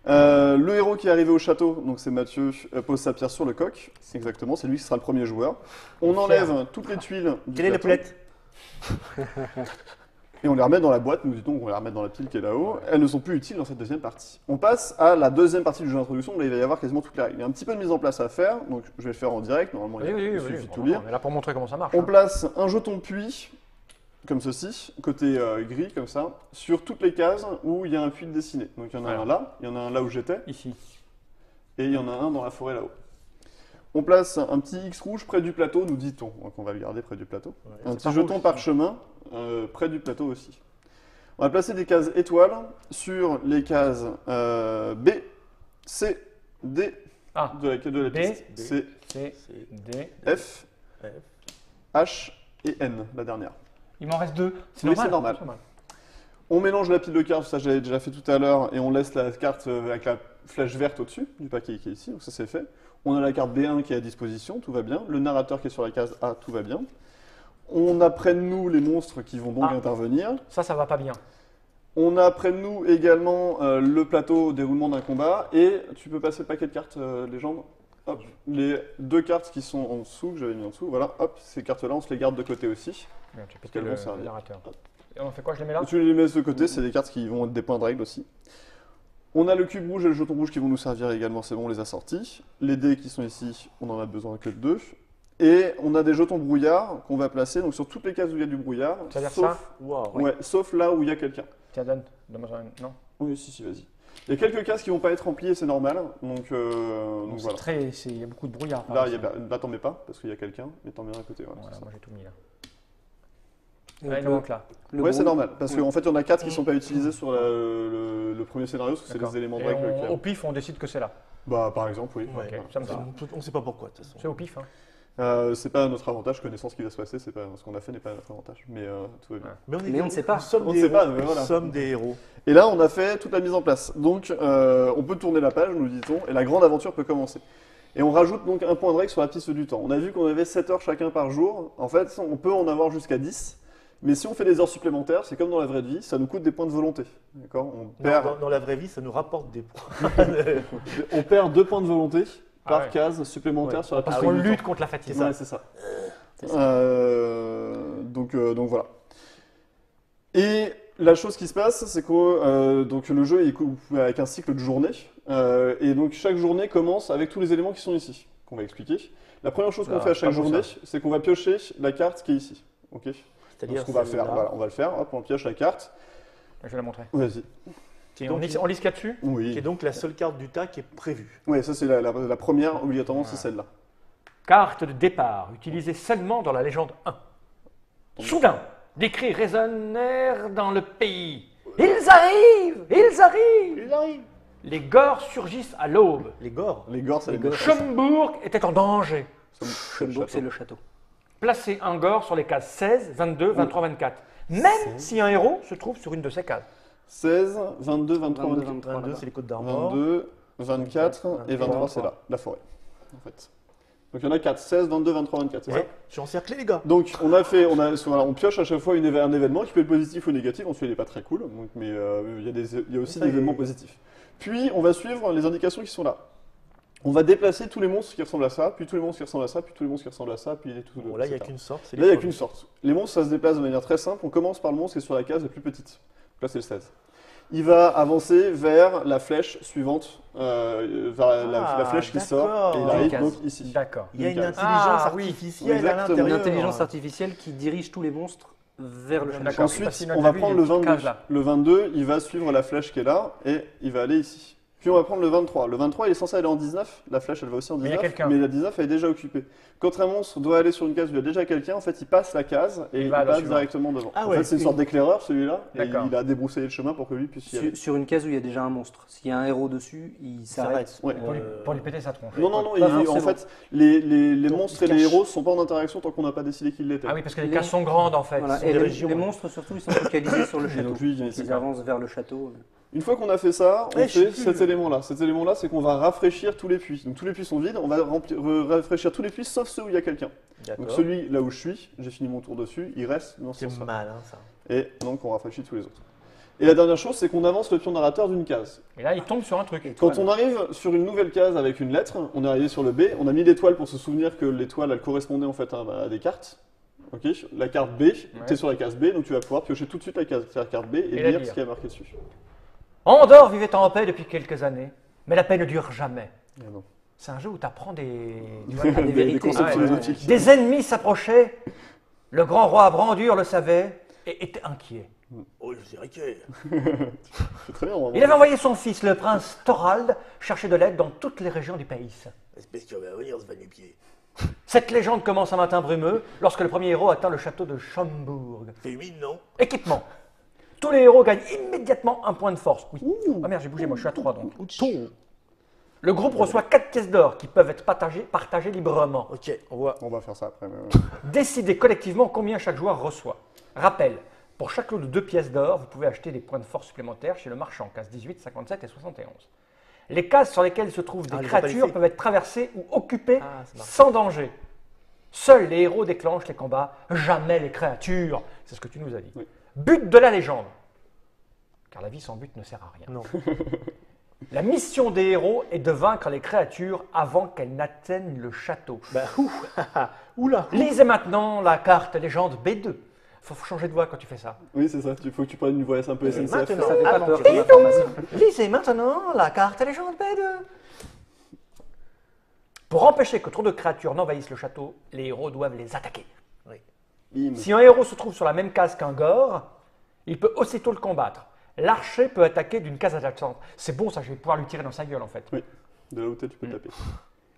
Le héros qui est arrivé au château, donc c'est Mathieu, pose sa pierre sur le coq, exactement, c'est lui qui sera le premier joueur. On enlève toutes les tuiles du Quelle est la plateau. poulette? Et on les remet dans la boîte, nous dit-on, on va les remettre dans la pile qui est là-haut. Elles ne sont plus utiles dans cette deuxième partie. On passe à la deuxième partie du jeu d'introduction, où là il va y avoir quasiment toutes les règles. Il y a un petit peu de mise en place à faire, donc je vais le faire en direct, normalement il suffit de tout lire. On est là pour montrer comment ça marche. On hein. place un jeton puits, comme ceci, côté gris, comme ça, sur toutes les cases où il y a un puits de dessiné. Donc il y en a Alors. un là, il y en a un là où j'étais, Ici. et il y en a un dans la forêt là-haut. On place un petit X rouge près du plateau, nous dit-on, donc on va le garder près du plateau. Ouais, Un c'est petit pas jeton rouge. parchemin près du plateau aussi. On va placer des cases étoiles sur les cases B, C, D Ah. de la B, piste. C, C, C'est D, F, F, H et N, la dernière. Il m'en reste 2. Oui, c'est normal. On mélange la pile de cartes, ça j'avais déjà fait tout à l'heure, et on laisse la carte avec la flèche verte au-dessus du paquet qui est ici, donc ça c'est fait. On a la carte B1 qui est à disposition, tout va bien. Le narrateur qui est sur la case A, tout va bien. On a près de nous les monstres qui vont donc intervenir. Ça va pas bien. On a près de nous également le plateau déroulement d'un combat, et tu peux passer le paquet de cartes légende. Hop, les 2 cartes qui sont en dessous, que j'avais mis en dessous, voilà, hop, ces cartes-là, on se les garde de côté aussi. Merde, j'ai pété Qu'elles le vont servir. narrateur. Et on fait quoi? Je les mets là? Tu les mets de côté, c'est des cartes qui vont être des points de règle aussi. On a le cube rouge et le jeton rouge qui vont nous servir également, c'est bon, on les a sortis. Les dés qui sont ici, on en a besoin que de 2. Et on a des jetons brouillard qu'on va placer donc sur toutes les cases où il y a du brouillard. C'est-à-dire sauf, ça? Waouh. ouais, sauf là où il y a quelqu'un. Tiens, donne-moi un. Non? Oui, si, vas-y. Il y a quelques cases qui vont pas être remplies et c'est normal. Donc voilà. Il y a beaucoup de brouillard. par Là, exemple. là t'en mets pas parce qu'il y a quelqu'un, mais t'en mets un à côté. Voilà, Voilà, c'est ça. moi j'ai tout mis là. Et Ouais, il donc, manque là. le Ouais, brou- c'est normal. Parce Ouais. qu'en fait, il y en a 4 qui sont pas utilisés sur le premier scénario parce que c'est D'accord. les éléments de Et règle. au pif, on décide que c'est là. Bah, par exemple, oui. Ouais. Ok, ça me va. On ne sait pas pourquoi, de toute façon. C'est au pif. Hein. C'est pas à notre avantage, connaissant ce qui va se passer, c'est pas ce qu'on a fait n'est pas à notre avantage. Mais tout va bien. Ouais. Mais on ne sait pas. Nous sommes On des ne sait pas, héros. mais voilà. Nous sommes des héros. Et là, on a fait toute la mise en place. Donc, on peut tourner la page, nous dit-on, et la grande aventure peut commencer. Et on rajoute donc un point de règle sur la piste du temps. On a vu qu'on avait 7 heures chacun par jour. En fait, on peut en avoir jusqu'à 10. Mais si on fait des heures supplémentaires, c'est comme dans la vraie vie, ça nous coûte des points de volonté. D'accord? On perd, Dans la vraie vie, ça nous rapporte des points. on perd 2 points de volonté par ouais. case supplémentaire Ouais. sur la Parce piste qu'on du lutte temps. contre la fatigue. Ouais, c'est ça. C'est ça. Donc voilà. Et la chose qui se passe, c'est que donc le jeu est avec un cycle de journée. Et donc chaque journée commence avec tous les éléments qui sont ici, qu'on va expliquer. La première chose qu'on Ah, fait à chaque pas beau, journée, ça. c'est qu'on va piocher la carte qui est ici. Ok. Donc, C'est-à-dire ce qu'on va faire, celle-là, voilà, on va le faire. Hop, on pioche la carte. Je vais la montrer. Vas-y. Et on lit ce qu'il y a dessus? Oui. qui est donc la seule carte du tas qui est prévue. Ouais, ça c'est la première, obligatoirement, c'est celle-là. Carte de départ, utilisée seulement dans la légende 1. Soudain, des cris résonnèrent dans le pays. Ils arrivent! Ils arrivent! Ils arrivent. Les Gors surgissent à l'aube. Les gores. Les gores, ça Les les gores. Schomburg était en danger. Schönburg, c'est le château. Placez un Gore sur les cases 16, 22, 23, 24. Même si un héros se trouve sur une de ces cases. 16, 22, 23, 22, 24. 22, c'est les côtes d'Armor. 22, 24 et 23, c'est là, la forêt, en fait. Donc il y en a 4, 16, 22, 23, 24, c'est ça? Ouais, je suis encerclé, les gars. Donc on pioche à chaque fois un événement qui peut être positif ou négatif, ensuite il n'est pas très cool, donc, mais il y a aussi Ça des y est. événements positifs. Puis on va suivre les indications qui sont là. On va déplacer tous les monstres qui ressemblent à ça, puis tous les monstres qui ressemblent à ça, puis tous les monstres qui ressemblent à ça, puis tout Bon, là, il n'y a etc. qu'une sorte. c'est Là, il n'y a les qu'une sorte. Les monstres, ça se déplace de manière très simple. On commence par le monstre qui est sur la case la plus petite. Donc là, c'est le 16. Il va avancer vers la flèche suivante, vers la flèche qui sort, d'accord. et il Une arrive case. donc ici. D'accord. Il y a une case. intelligence Ah, oui. artificielle à Exactement. Une l'intérieur. intelligence artificielle qui dirige tous les monstres vers le château. D'accord. Ensuite, parce qu'il on va a vu, prendre il y a le une petite 22. case là. Le 22, il va suivre la flèche qui est là, et il va aller ici. Puis on va prendre le 23. Le 23, il est censé aller en 19. La flèche, elle va aussi en Mais il y a 19. quelqu'un. Mais la 19, elle est déjà occupée. Quand un monstre doit aller sur une case où il y a déjà quelqu'un, en fait, il passe la case et il va à la passe suivante. directement devant. Ah en ouais, fait, c'est une sorte d'éclaireur, celui-là. Et D'accord. il a débroussaillé le chemin pour que lui puisse y aller. Sur une case où il y a déjà un monstre. S'il y a un héros dessus, il s'arrête. Ouais. Pour lui péter sa tronche. Non, non, non, Pas en forcément. fait, les Donc, monstres il et se les cache. héros ne sont pas en interaction tant qu'on n'a pas décidé qu'ils l'étaient. Ah oui, parce que les Les- cases sont grandes en fait. Voilà. Ce sont Et des les, régions. les monstres, surtout, ils sont focalisés sur le Et château. donc lui, il vient ici. Ils avancent vers le château. Une fois qu'on a fait ça, on Ouais, je sais fait plus. cet élément-là. Cet élément-là, c'est qu'on va rafraîchir tous les puits. Donc tous les puits sont vides, on va rafraîchir tous les puits sauf ceux où il y a quelqu'un. Donc D'accord. celui là où je suis, j'ai fini mon tour dessus, il reste dans ce C'est sens-là. malin, ça. Et donc on rafraîchit tous les autres. Et la dernière chose, c'est qu'on avance le pion narrateur d'une case. Et là, il tombe sur un truc. Quand on arrive sur une nouvelle case avec une lettre, on est arrivé sur le B, on a mis l'étoile pour se souvenir que l'étoile, elle correspondait en fait à des cartes. Ok, la carte B, tu es sur la case B, donc tu vas pouvoir piocher tout de suite la carte B et la lire lire. ce qui est marqué dessus. Andorre vivait en paix depuis quelques années, mais la paix ne dure jamais. Ah non. C'est un jeu où tu apprends des Des vérités. concepts Ah ouais, philosophiques. Des ennemis s'approchaient. Le grand roi Brandur le savait et était inquiet. Oh, je dirais que. C'est très bien. vraiment. Il avait envoyé son fils, le prince Thorald, chercher de l'aide dans toutes les régions du pays. Espèce qui va venir se va du pied. Cette légende commence un matin brumeux, lorsque le premier héros atteint le château de Schomburg. Féminin, non? Équipement. Tous les héros gagnent immédiatement un point de force. Oui. Ah merde, j'ai bougé, moi je suis à 3 donc. Le groupe reçoit 4 pièces d'or qui peuvent être partagées librement. Ok, on voit. On va faire ça après. Décidez collectivement combien chaque joueur reçoit. Rappel, pour chaque lot de 2 pièces d'or, vous pouvez acheter des points de force supplémentaires chez le marchand, cases 18, 57 et 71. Les cases sur lesquelles se trouvent des les ont pas créatures laissées. peuvent être traversées ou occupées Ah, c'est marrant. sans danger. Seuls les héros déclenchent les combats, jamais les créatures. C'est ce que tu nous as dit. Oui. But de la légende. Car la vie sans but ne sert à rien. Non. La mission des héros est de vaincre les créatures avant qu'elles n'atteignent le château. Bah, oula. Lisez maintenant la carte légende B2. Faut changer de voix quand tu fais ça. Oui, c'est ça. Il faut que tu prennes une voix un peu SNCF. maintenant, Ça fait pas avant peur que- comme information. Lisez maintenant la carte légende B2. Pour empêcher que trop de créatures n'envahissent le château, les héros doivent les attaquer. Bim. Si un héros se trouve sur la même case qu'un gore, il peut aussitôt le combattre. L'archer peut attaquer d'une case adjacente. C'est bon ça, je vais pouvoir lui tirer dans sa gueule en fait. Oui. De là où t'es, tu peux taper.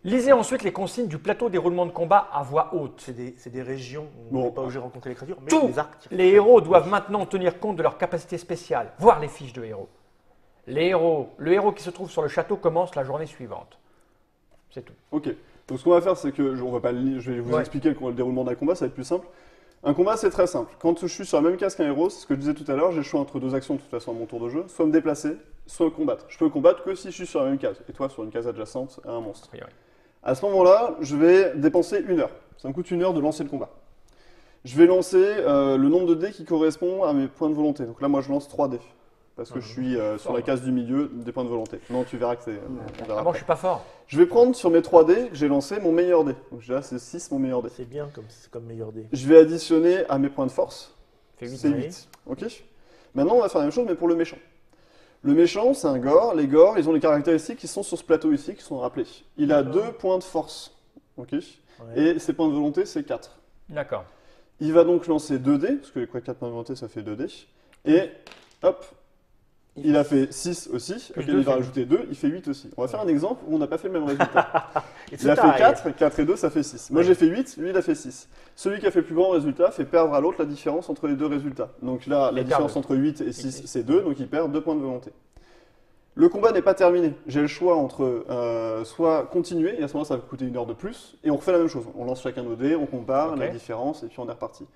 Lisez ensuite les consignes du plateau déroulement de combat à voix haute. C'est des régions où Bon. on n'est pas obligé de rencontrer les créatures, mais Tous les arcs. les héros doivent maintenant tenir compte de leurs capacités spéciales, voire les fiches de héros. Le héros qui se trouve sur le château commence la journée suivante. C'est tout. Ok. Donc ce qu'on va faire, c'est que on va pas je vais vous Ouais. expliquer le déroulement d'un combat, ça va être plus simple. Un combat, c'est très simple. Quand je suis sur la même case qu'un héros, c'est ce que je disais tout à l'heure, j'ai le choix entre deux actions de toute façon à mon tour de jeu, soit me déplacer, soit combattre. Je peux combattre que si je suis sur la même case, et toi sur une case adjacente à un monstre. A priori. À ce moment-là, je vais dépenser 1 heure. Ça me coûte 1 heure de lancer le combat. Je vais lancer le nombre de dés qui correspond à mes points de volonté. Donc là, moi, je lance 3 dés. Parce que je suis sur la case du milieu des points de volonté. Non, tu verras que c'est. on verra Ah bon, après. je suis pas fort. Je vais prendre sur mes 3 dés que j'ai lancé mon meilleur dé. Donc là, c'est 6 mon meilleur dé. C'est bien comme meilleur dé. Je vais additionner à mes points de force. Fait huit. C'est oui. 8. Ok. Maintenant, on va faire la même chose, mais pour le méchant. Le méchant, c'est un gore. Les gores, ils ont les caractéristiques qui sont sur ce plateau ici, qui sont rappelées. Il a 2 points de force. Ok. Ouais. Et ses points de volonté, c'est 4. D'accord. Il va donc lancer 2 dés, parce que 4 points de volonté, ça fait 2 dés. Et hop, il a fait 6 aussi, Plus auquel deux, il va c'est rajouter 2, il fait 8 aussi. On va faire un exemple où on n'a pas fait le même résultat. It's Il a a fait tie. 4, 4 et 2, ça fait 6. Moi Ouais. j'ai fait 8, lui il a fait 6. Celui qui a fait le plus grand résultat fait perdre à l'autre la différence entre les deux résultats. Donc là, la Il différence perd entre 8 et 6, Et- c'est 2, donc il perd 2 points de volonté. Le combat n'est pas terminé. J'ai le choix entre soit continuer, et à ce moment-là ça va coûter 1 heure de plus, et on refait la même chose. On lance chacun nos dés, on compare Ok. la différence, et puis on est reparti.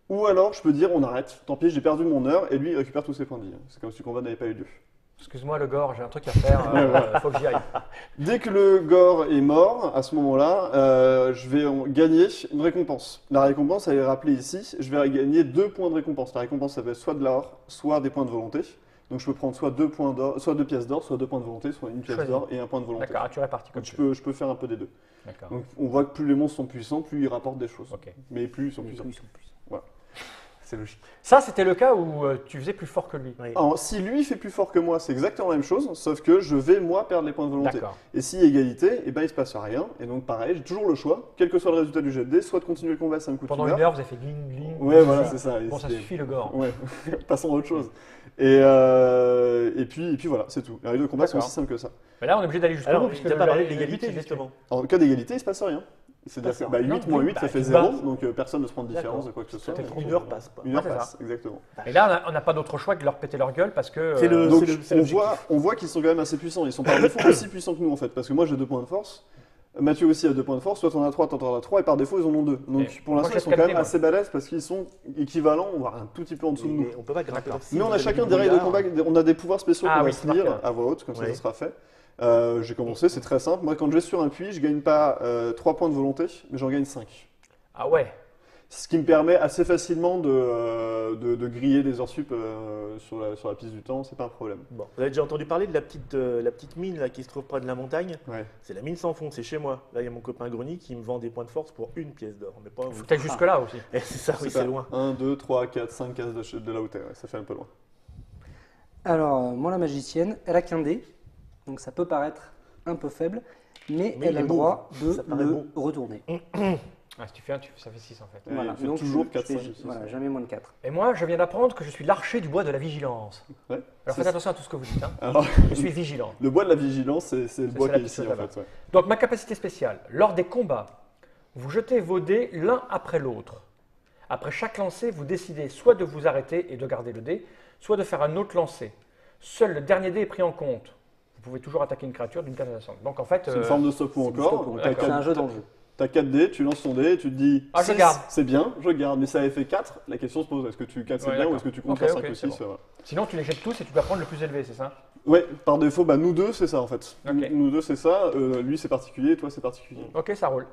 Ou alors je peux dire on arrête, tant pis j'ai perdu mon heure, et lui il récupère tous ses points de vie. C'est comme si le combat n'avait pas eu lieu. Excuse-moi le gore, j'ai un truc à faire. Faut que j'y aille. Dès que le gore est mort, à ce moment-là, je vais gagner une récompense. La récompense, elle est rappelée ici. Je vais gagner 2 points de récompense. La récompense, ça va être soit de l'or, soit des points de volonté. Donc je peux prendre soit 2 points d'or, soit 2 pièces d'or, soit 2 points de volonté, soit une pièce Choisis. d'or et un point de volonté. D'accord, tu répartis comme Donc tu veux. je peux faire un peu des deux. D'accord. Donc on voit que plus les monstres sont puissants, plus ils rapportent des choses. Ok. Mais plus ils sont Mais puissants. plus, ils sont plus. C'est logique. Ça, c'était le cas où tu faisais plus fort que lui. Oui. Alors, si lui fait plus fort que moi, c'est exactement la même chose, sauf que je vais moi perdre les points de volonté. D'accord. Et si égalité, eh ben, il se passe rien. Et donc pareil, j'ai toujours le choix, quel que soit le résultat du jet de dés, soit de continuer le combat, ça me coûte Pendant 1 1 heure, vous avez fait gling gling. Ouais, voilà, c'est ça. Et Bon, ça c'était- suffit le gore. Ouais, passons à autre chose. Et puis voilà, c'est tout. Les règles de combat sont D'accord. aussi simples que ça. Mais là, on est obligé d'aller jusqu'au Alors, bout. il puisque n'a pas parlé de la l'égalité, limite, c'est justement. En cas d'égalité, il se passe rien. C'est-à-dire que D'accord. 8 Non, moins oui, 8, bah, ça fait tu 0, passes. donc personne ne se prend de différence D'accord. de quoi que ce soit. Peut-être Donc, une heure passe, quoi. Une heure Ouais, c'est passe, exactement. Et là, on n'a pas d'autre choix que de leur péter leur gueule parce que. C'est le- Donc c'est on l'objectif. voit qu'ils sont quand même assez puissants. Ils sont par défaut aussi puissants que nous en fait, parce que moi j'ai 2 points de force. Mathieu aussi a 2 points de force, toi t'en as 3, toi t'en as 3, et par défaut ils en ont 2. Donc Et pour moi, l'instant j'ai ils sont quand capté, même moi. assez balèzes parce qu'ils sont équivalents, voire un tout petit peu en dessous de nous. Mais on peut pas grimper. D'accord. Si Mais on vous a avez chacun du des règles de brouillard, combat, on a des pouvoirs spéciaux Ah qu'on oui, va se c'est lire marqué. à voix haute, comme ça Ouais. ça sera fait. J'ai commencé, c'est très simple. Moi quand je vais sur un puits, je gagne pas 3 points de volonté, mais j'en gagne 5. Ah ouais. Ce qui me permet assez facilement de griller des heures sup sur la piste du temps, c'est pas un problème. Bon, vous avez déjà entendu parler de la petite mine là, qui se trouve près de la montagne. Ouais. C'est la mine sans fond, c'est chez moi. Là, il y a mon copain Grony qui me vend des points de force pour 1 pièce d'or. Mais pas Faut peut-être jusque-là aussi. Eh, c'est ça, oui, c'est loin. 1, 2, 3, 4, 5 cases de là où t'es, ouais, ça fait un peu loin. Alors, moi, la magicienne, elle a qu'un dé, donc ça peut paraître un peu faible, mais Mais elle il a est le beau. droit de Ça paraît le beau. retourner. Ah, si tu fais un, ça fait 6 en fait. Et Voilà, il fait donc toujours je 4, fais- 5, 6. voilà, jamais moins de 4. Et moi, je viens d'apprendre que je suis l'archer du bois de la vigilance. Ouais. Alors C'est faites ça. attention à tout ce que vous dites. Hein. Alors, Je suis vigilant. le bois de la vigilance, c'est le bois c'est qui la est ici petite en chose fait. Ouais. Donc ma capacité spéciale, lors des combats, vous jetez vos dés l'un après l'autre. Après chaque lancer, vous décidez soit de vous arrêter et de garder le dé, soit de faire un autre lancer. Seul le dernier dé est pris en compte. Vous pouvez toujours attaquer une créature d'une case adjacente. Donc en fait, C'est une forme de stop ou C'est du encore. stop ou T'as encore. C'est un jeu dans le jeu. T'as 4 dés, tu lances ton dé, tu te dis Ah, je 6, garde. c'est bien, je garde. Mais ça avait fait 4, la question se pose, est-ce que tu 4 c'est Ouais, bien ou d'accord. est-ce que tu comptes Ok, à 5 ok, ou c'est 6 bon. sinon tu les jettes tous et tu dois prendre le plus élevé, c'est ça? Ouais, par défaut, bah, nous deux c'est ça en fait. Ok. Nous deux c'est ça, lui c'est particulier, toi c'est particulier. Ok, ça roule.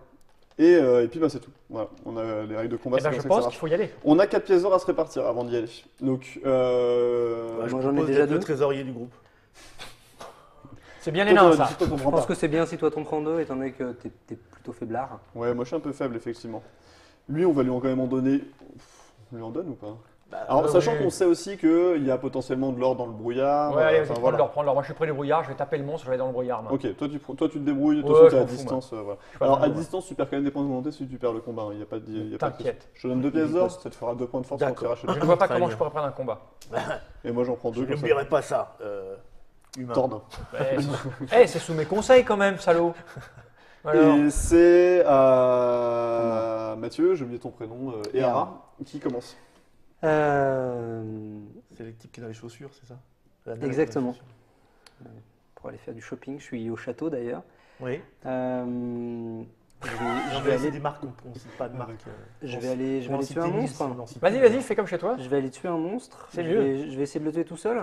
Et puis bah, c'est tout. Voilà, on a les règles de combat, Eh ben, c'est je comme ça que ça pense marche. qu'il faut y aller. On a 4 pièces d'or à se répartir avant d'y aller. Donc, Moi, Moi, j'en ai déjà le deux. trésorier du groupe. C'est bien les nains, ça. toi, comprends Je pense pas. que c'est bien si toi t'en prends deux, étant donné que t'es plutôt faiblard. Ouais, moi je suis un peu faible effectivement. Lui, on va lui quand même en donner. On lui en donne ou pas? Alors, sachant oui. qu'on sait aussi qu'il y a potentiellement de l'or dans le brouillard. Ouais, allez, vas-y, enfin, prends-leur. Moi, je suis près du brouillard, je vais taper le monstre, je vais aller dans le brouillard. moi. Ok, toi tu te débrouilles, de toute Ouais, façon je t'es à m'en fous, distance. Voilà. suis pas Alors à vraiment, distance, tu perds quand même des points de volonté si tu perds le combat. Il n'y a pas de. y a pas de T'inquiète. question. Je te donne 2 pièces d'or, ça te fera 2 points de force quand tu D'accord. iras chez Je le ne vois pas Très comment bien. je pourrais prendre un combat. Et moi j'en prends 2 Je comme ça. n'oublierai pas ça, humain. Tordre. C'est sous mes conseils quand même, salaud. Alors, Et c'est à Mathieu, j'ai oublié ton prénom, et Ara, qui commence. C'est le type qui est dans les chaussures, c'est ça? La nana qui est dans les Exactement. chaussures. Pour aller faire du shopping, je suis au château d'ailleurs. Oui. Je Je vais vais essayer aller, des marques, on ne cite pas de marque. je vais aller tuer un monstre. vas-y, fais comme chez toi. Je vais aller tuer un monstre. C'est Je mieux. vais essayer de le tuer tout seul.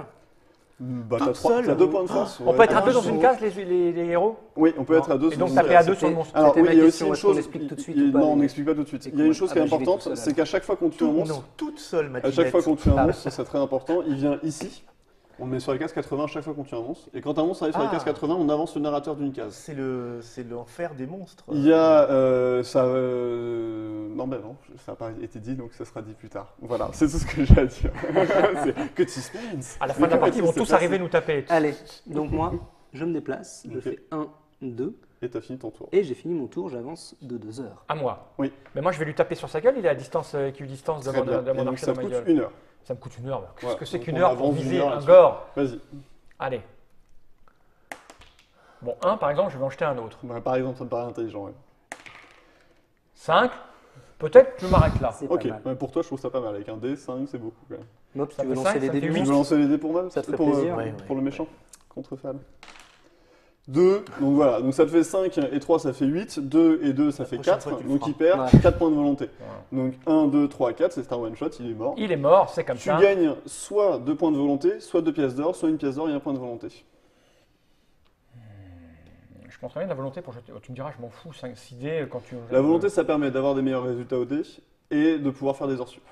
Bah, Toute seule. t'as 2 points de force. On ouais. peut être à Ah, deux dans je une vois. case, les héros. Oui, on peut être à 2 Et donc taper à deux sur le C'était- monstre. Alors C'était oui, ma il y a aussi question, une est-ce qu'on chose. explique tout de suite ou pas, Non, on les- n'explique pas tout de suite. les Il y a une combats. chose Ah qui est bah, j'y vais importante, tout seul, c'est qu'à chaque fois qu'on tue un Non, monstre, toute seule, ma à chaque fois qu'on tue un Ah. monstre, c'est très important, il vient ici. On le met sur la case 80 à chaque fois qu'on tue un monstre. Et quand un monstre arrive sur la Ah. case 80, on avance le narrateur d'une case. C'est l'enfer des monstres. Il y a ça. Non, ben non, ça n'a pas été dit, donc ça sera dit plus tard. Voilà, c'est tout ce que j'ai à dire. C'est que de suspense. À la fin de la partie, ils vont tous arriver nous taper. Allez, donc moi, je me déplace. Je Ok. fais 1, 2. Et t'as fini ton tour. Et j'ai fini mon tour, j'avance de 2 heures. À moi. Oui. Mais moi, je vais lui taper sur sa gueule. Il est à distance, équidistance de Très bien. de Et mon donc archer ça dans ma coûte gueule. 1 heure. Ça me coûte 1 heure. Qu'est-ce Voilà. que c'est Donc qu'une on heure pour avance d'une viser heure un là-dessus. gore? Vas-y. Allez. Bon, 1 par exemple, je vais en jeter un autre. Bah, par exemple, ça me paraît intelligent. Ouais. 5. Peut-être je m'arrête là. C'est Ok, pas mal. ouais, pour toi, je trouve ça pas mal. Avec un dé, 5, c'est beaucoup quand même. Mop, Ça tu veux fait lancer cinq, les ça dés fait du huit. Tu veux monstre lancer les dés pour moi Ça te ferait pour, plaisir. Ouais, pour ouais. le méchant contre Fal. 2, donc voilà, donc ça te fait 5 et 3 ça fait 8, 2 et 2 ça La fait prochaine 4, fois, tu le donc feras. il perd Ouais. 4 points de volonté. Voilà. Donc 1, 2, 3, 4, c'est un one shot, il est mort. Il est mort, c'est comme Tu ça. gagnes soit 2 points de volonté, soit 2 pièces d'or, soit une pièce d'or et un point de volonté. Je pense rien de la volonté pour jeter. Tu me diras, je m'en fous, 5-6 dés quand tu. La volonté ça permet d'avoir des meilleurs résultats au dé et de pouvoir faire des heures sup.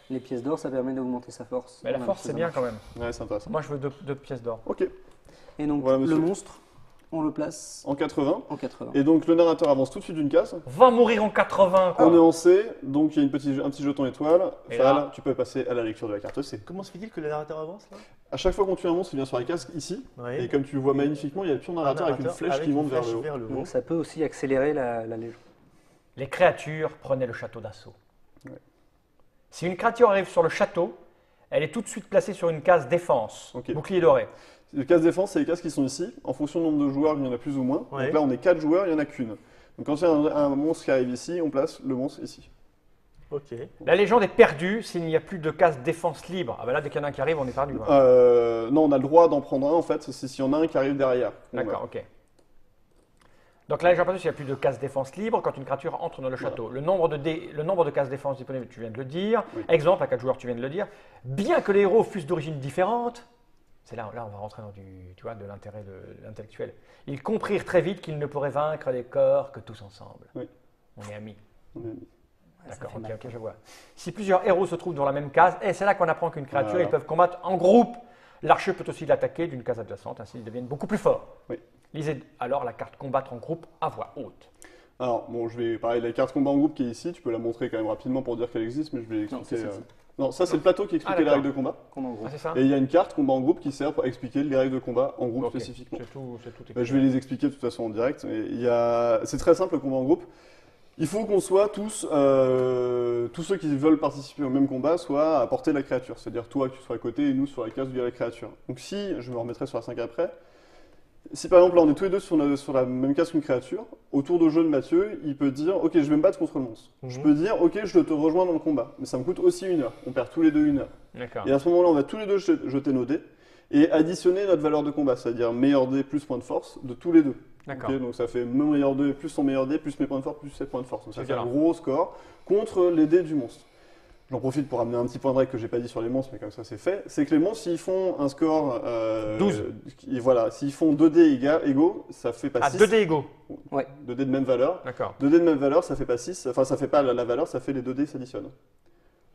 Les pièces d'or, ça permet d'augmenter sa force. Mais la Ouais, force, ça c'est bien marche. quand même. Ouais, c'est intéressant. Moi, je veux 2 pièces d'or. Ok, Et donc, Voilà, monsieur. le monstre, on le place en 80. en 80. Et donc le narrateur avance tout de suite d'une case. Va mourir en 80, quoi. On est en C, donc il y a un petit jeton étoile. Et Fal, là- tu peux passer à la lecture de la carte C. Comment se fait-il que le narrateur avance là? À chaque fois qu'on tue un monstre, il vient sur la case ici. Ouais. Et comme tu le vois magnifiquement, il y a le pion narrateur avec une flèche qui monte vers le haut. Donc, ça peut aussi accélérer la légende. Les créatures prenaient le château d'assaut. Ouais. Si une créature arrive sur le château, elle est tout de suite placée sur une case défense, Ok. bouclier doré. Les cases défense, c'est les cases qui sont ici. En fonction du nombre de joueurs, il y en a plus ou moins. Ouais. Donc là, on est 4 joueurs, il n'y en a qu'une. Donc quand il y a un monstre qui arrive ici, on place le monstre ici. Ok. La légende est perdue s'il n'y a plus de case défense libre. Ah ben là, dès qu'il y en a un qui arrive, on est perdu. Voilà. Non, on a le droit d'en prendre un en fait, c'est s'il y en a un qui arrive derrière. Donc, D'accord, ok. Donc là, j'ai perdu s'il n'y a plus de case défense libre quand une créature entre dans le château. Le nombre de cases défense disponibles, tu viens de le dire. Oui. Exemple, à 4 joueurs, tu viens de le dire. Bien que les héros fussent d'origine différente, c'est là, on va rentrer dans de l'intérêt intellectuel. Ils comprirent très vite qu'ils ne pourraient vaincre les corps que tous ensemble. Oui. On est amis. on est- Ouais, ça D'accord, fait ok, mal. ok, je vois. Si plusieurs héros se trouvent dans la même case, et c'est là qu'on apprend qu'une créature, Voilà. ils peuvent combattre en groupe. L'archer peut aussi l'attaquer d'une case adjacente, ainsi ils deviennent beaucoup plus forts. Oui. Lisez alors la carte combattre en groupe à voix haute. Alors, bon, je vais parler de la carte combat en groupe qui est ici. Tu peux la montrer quand même rapidement pour dire qu'elle existe, mais je vais Non, l'expliquer. c'est celle-ci. Non, ça c'est le plateau qui explique les d'accord. règles de combat. Combat en groupe. Ah, c'est ça Et il y a une carte combat en groupe qui sert pour expliquer les règles de combat en groupe Ok, spécifiquement. c'est tout. Je vais les expliquer de toute façon en direct. C'est très simple le combat en groupe. Il faut qu'on soit tous ceux qui veulent participer au même combat, soient à portée de la créature. C'est-à-dire toi que tu sois à côté et nous sur la case où il y a la créature. Donc si, je me remettrai sur la 5 après, si par exemple là on est tous les deux sur la même case qu'une créature, autour de jeu de Mathieu, il peut dire ok je vais me battre contre le monstre. Je peux dire ok je te rejoins dans le combat, mais ça me coûte aussi 1 heure. On perd tous les deux 1 heure. D'accord. Et à ce moment-là on va tous les deux jeter nos dés. et additionner notre valeur de combat, c'est-à-dire meilleur dé plus point de force de tous les deux. D'accord. Ok, donc ça fait mon meilleur dé plus son meilleur dé plus mes points de force plus 7 points de force. Donc ça C'est fait un violent. gros score contre les dés du monstre. J'en profite pour amener un petit point de règle que j'ai pas dit sur les monstres, mais comme ça c'est fait. C'est que les monstres, s'ils font un score 12. Voilà, s'ils font 2 dés égaux, ça fait pas À 6. 2 dés égaux. 2 dés de même valeur. D'accord. 2 dés de même valeur, ça fait pas 6. Enfin, ça fait pas la valeur, ça fait les 2 dés qui s'additionnent.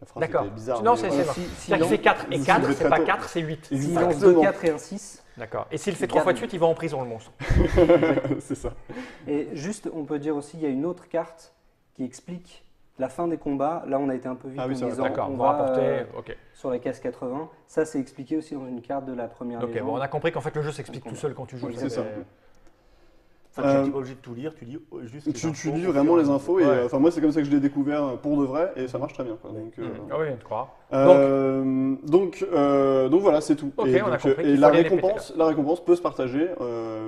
La phrase D'accord. était bizarre. Non, mais c'est voilà. c'est C'est-à-dire qu'il fait 4 et si 4, je vais c'est pas très tôt. 4, c'est 8. S'il lance Exactement. 2, 4 et un 6. D'accord. Et s'il fait 3 fois de suite, il va en prison, le monstre. C'est ça. Et juste, on peut dire aussi, il y a une autre carte qui explique la fin des combats. Là, on a été un peu vite Ah oui, en c'est vrai. disant D'accord, on vous va rapportez. Ok. sur la case 80. Ça, c'est expliqué aussi dans une carte de la première Ok, légende. bon, on a compris qu'en fait, le jeu s'explique tout seul quand tu joues. Oui, c'est ça. Enfin, tu n'es pas obligé de tout lire, tu lis juste les Tu infos lis au vraiment fur et les à infos et Ouais. enfin moi c'est comme ça que je l'ai découvert pour de vrai et ça marche très bien quoi. Ah oui, tu crois. Donc voilà c'est tout. Ok, et on a donc, compris et qu'il la fallait les récompense peut se partager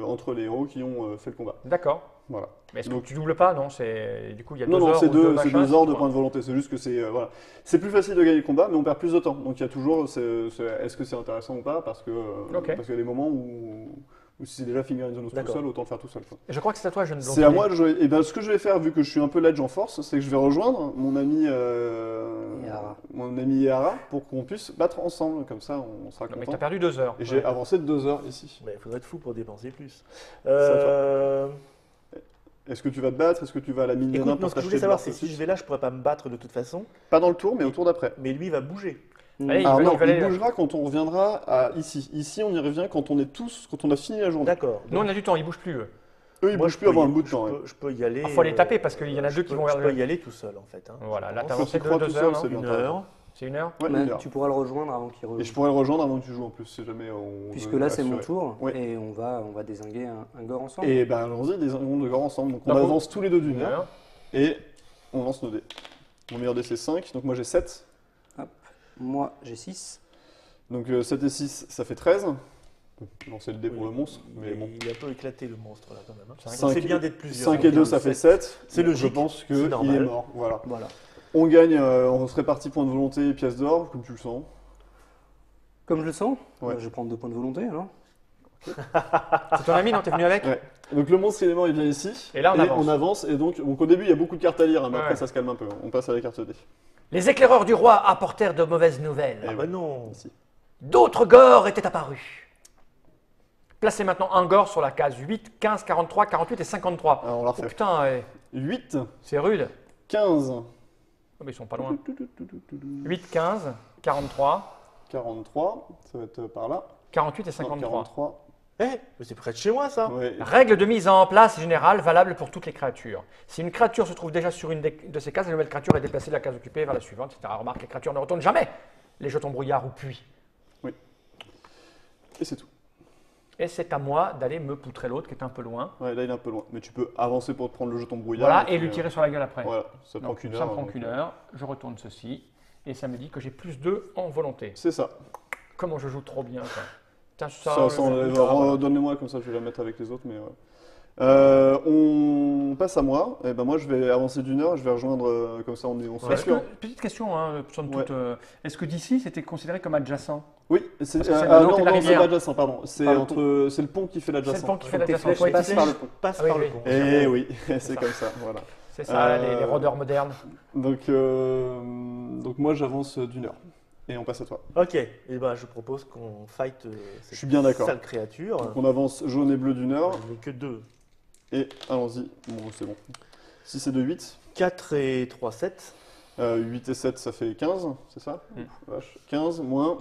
entre les héros qui ont fait le combat. D'accord. Voilà. Mais est-ce que Donc- tu doubles pas? Non, c'est du coup, il y a Non 2 non heures c'est ou deux deux machins, heures de quoi. points de volonté. C'est juste que c'est voilà c'est plus facile de gagner le combat mais on perd plus de temps. Donc il y a toujours est-ce que c'est intéressant ou pas parce que Ok. parce qu'il y a des moments où si c'est déjà Finger in the Nose tout D'accord. seul autant le faire tout seul. Quoi. Et je crois que c'est à toi, je ne C'est à moi de jouer. Et ben, ce que je vais faire, vu que je suis un peu ledge en force, c'est que je vais rejoindre mon ami Yara pour qu'on puisse battre ensemble. Comme ça, on sera Non, mais content. t'as perdu 2 heures. Et j'ai avancé de 2 heures ici. Mais il faudrait être fou pour dépenser plus. à toi. Est-ce que tu vas te battre? Est-ce que tu vas à la mine Écoute, Nana non, pour ce que je t'acheter voulais de savoir, l'or c'est que si aussi je vais là, je pourrais pas me battre de toute façon. Pas dans le tour, mais au tour d'après. Mais lui, il va bouger. Allez, Alors non, il va aller- il bougera quand on reviendra à ici. Ici, on y revient quand on a fini la journée. D'accord. Nous, on a du temps, ils bougent plus. Eux. Eux, ils Moi, bougent je plus peux avant y- un bout de je temps. peux- ouais. Je peux y aller. Il faut les taper parce qu'il y en a deux qui vont Je vers peux le. y aller tout seul, en fait. Hein. Voilà, là, Je t'as pense. avancé tu crois de tout 2 seul, heures, non c'est bien. Une t'as raison. heure. C'est 1 heure? Ouais, Mais une heure. tu pourras le rejoindre avant qu'il Et rejoigne. je pourrais le rejoindre avant que tu joues en plus, si jamais on Puisque veut là, c'est mon assurer. tour Oui. et on va désinguer un gore ensemble. Et ben allons-y, des secondes de gore ensemble. Donc on Donc, avance tous les deux d'une 1 heure heure. et on lance nos dés. Mon meilleur dé c'est 5, donc moi j'ai 7. Moi, j'ai 6. Donc 7 et 6, ça fait 13. Lancer le dé pour Oui, le monstre, mais il- bon. Il a un peu éclaté le monstre là quand même. Hein. Cinq C'est bien d'être plusieurs. 5 et 2, ça fait 7. C'est Je logique, pense c'est qu'il normal. est mort. Voilà. Voilà. On gagne, on se répartit points de volonté et pièces d'or, comme tu le sens. Comme je le sens, Ouais. je vais prendre 2 points de volonté alors. C'est ton ami, non? T'es venu avec? Ouais. Donc le monstre il est mort, il vient ici. Et là, on avance. Et donc au début il y a beaucoup de cartes à lire, hein, mais Ouais. après ça se calme un peu. On passe à la carte dé. Les éclaireurs du roi apportèrent de mauvaises nouvelles. Et Ah bah non. Ici. D'autres gores étaient apparus. Placez maintenant un gore sur la case 8, 15, 43, 48 et 53. Alors on la Oh refait. putain, 8, c'est rude. 15, Oh, mais ils sont pas loin. 8, 15, 43, 43, ça va être par là. 48 et Non, 53. 43. Eh, mais c'est près de chez moi ça. Ouais. Règle de mise en place générale valable pour toutes les créatures. Si une créature se trouve déjà sur une de ces cases, la nouvelle créature est déplacée de la case occupée vers la suivante, etc. Remarque, les créatures ne retournent jamais les jetons brouillard ou puits. Et c'est tout. Et c'est à moi d'aller me poutrer l'autre qui est un peu loin. Ouais, là il est un peu loin, mais tu peux avancer pour te prendre le jeton brouillard. Voilà, et puis, lui tirer sur la gueule après. Voilà, ça prend Donc, qu'une ça heure. me prend donc, qu'une heure. Je retourne ceci. Et ça me dit que j'ai plus 2 en volonté. C'est ça. Comment je joue trop bien, quoi. Putain, Ça enlève. Redonne-les-moi, comme ça je vais la mettre avec les autres. Mais ouais. On passe à moi. Et ben moi je vais avancer d'une heure, je vais rejoindre comme ça on se Est-ce rassure. que, petite question, hein, somme toute, Ouais. est-ce que d'ici c'était considéré comme adjacent? Oui, c'est Parce que c'est la non, montée de la non, c'est rivière. pas adjacent, pardon. C'est Par le c'est le pont qui fait C'est le l'adjacent. pont qui fait Donc tes l'adjacent. flèches Toi, passent ici, par le pont. Passe Ah oui, par le oui. pont. Eh oui, c'est ça. comme ça, voilà. C'est ça, les Euh, rôdeurs modernes. Donc moi j'avance d'une heure. Et on passe à toi. Ok, et ben je propose qu'on fight cette Je suis bien d'accord. sale créature. Donc on avance jaune et bleu d'une heure. Il n'est que 2. Et allons-y. Bon, c'est bon. 6 et 2, 8. 4 et 3, 7. 8 et 7, ça fait 15, c'est ça Mm. Ouf, vache. 15 moins.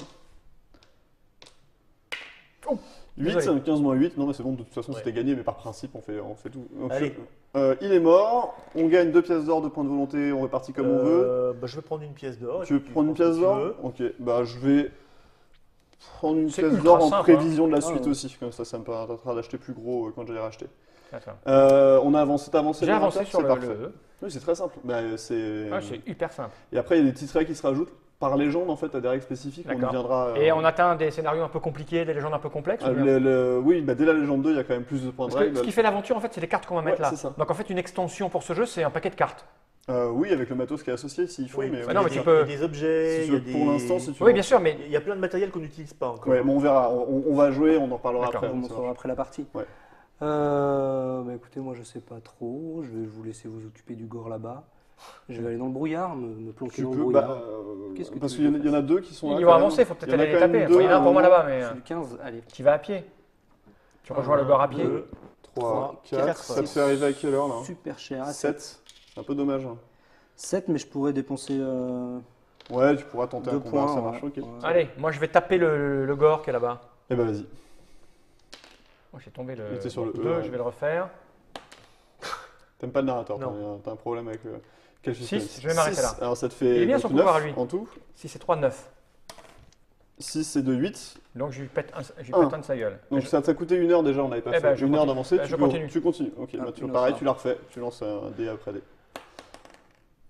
Oh, 8, désolé. 15 moins 8. Non, mais c'est bon, de toute façon, Ouais. c'était gagné, mais par principe, on fait tout. Donc, Allez. il est mort. On gagne 2 pièces d'or, 2 points de volonté. On répartit comme on veut. Bah, je vais prendre une pièce d'or. et Tu veux puis prendre une prends ce pièce que tu d'or veux. Ok, bah je vais prendre une C'est pièce ultra d'or en simple, prévision de la Ah, suite ouais. aussi. Comme ça me permettra d'acheter plus gros quand j'allais racheter. Attends. On a avancé, t'as avancé J'ai le avancé narrateur sur C'est le parfait. E. Oui, c'est très simple. Bah, c'est... Ah, c'est hyper simple. Et après, il y a des petits traits qui se rajoutent par légende, en fait, à des règles spécifiques. On y D'accord. viendra. Et on atteint des scénarios un peu compliqués, des légendes un peu complexes ou bien Oui, bah, dès la légende 2, il y a quand même plus de points de Parce que règles. ce qui fait l'aventure, en fait, c'est les cartes qu'on va mettre Ouais, là. c'est ça. Donc, en fait, une extension pour ce jeu, c'est un paquet de cartes. Oui, avec le matos qui est associé, s'il faut, Oui, mais... Bah non, mais il y tu a peux- des objets, si il y a tu- des... pour l'instant, si tu Oui, veux. bien sûr, mais Il y a plein de matériel qu'on n'utilise pas encore. Ouais, bon, on verra. On va jouer, on en parlera D'accord. après. Je vous ça montrerai marche. après la partie. Ouais. Bah écoutez, moi je sais pas trop. Je vais vous laisser vous occuper du gore là-bas. Je vais aller dans le brouillard, me planquer Tu dans le peux, brouillard. Parce tu qu'il veux y en a deux qui sont là. ils quand vont même. avancer, il faut peut-être Il y en a aller les quand même taper. deux Il y en a un à pour moi moment. là-bas, mais C'est du 15, allez. tu vas à pied. Tu rejoins le gore à pied. 2, 3, 4, 4. Ça te fait arriver à quelle heure là Super cher. 7. C'est un peu dommage. 7, mais je pourrais dépenser Ouais, tu pourras tenter 2 un combat, points. ça marche, ouais. ok. Ouais. Allez, moi je vais taper le gore qui est là-bas. Eh ben vas-y. Oh, j'ai tombé le Il était sur le 2, E, ouais. je vais le refaire. T'aimes pas le narrateur, Non. t'as un problème avec le... Quel Six, suspense. je vais m'arrêter 6. là. Alors ça te fait Il est bien donc son pouvoir, 9 lui. en tout. Si c'est 3, 9. 6 et 2, 8. Donc je lui pète Un. un de sa gueule. Donc Je- ça t'a coûté 1 heure déjà, on n'avait pas Eh ben, fait. je 1 heure continue. d'avancer, Je continue. tu continues. Ok, Ah, bah, une pareil, autre. tu la refais. Tu lances un dé après dé.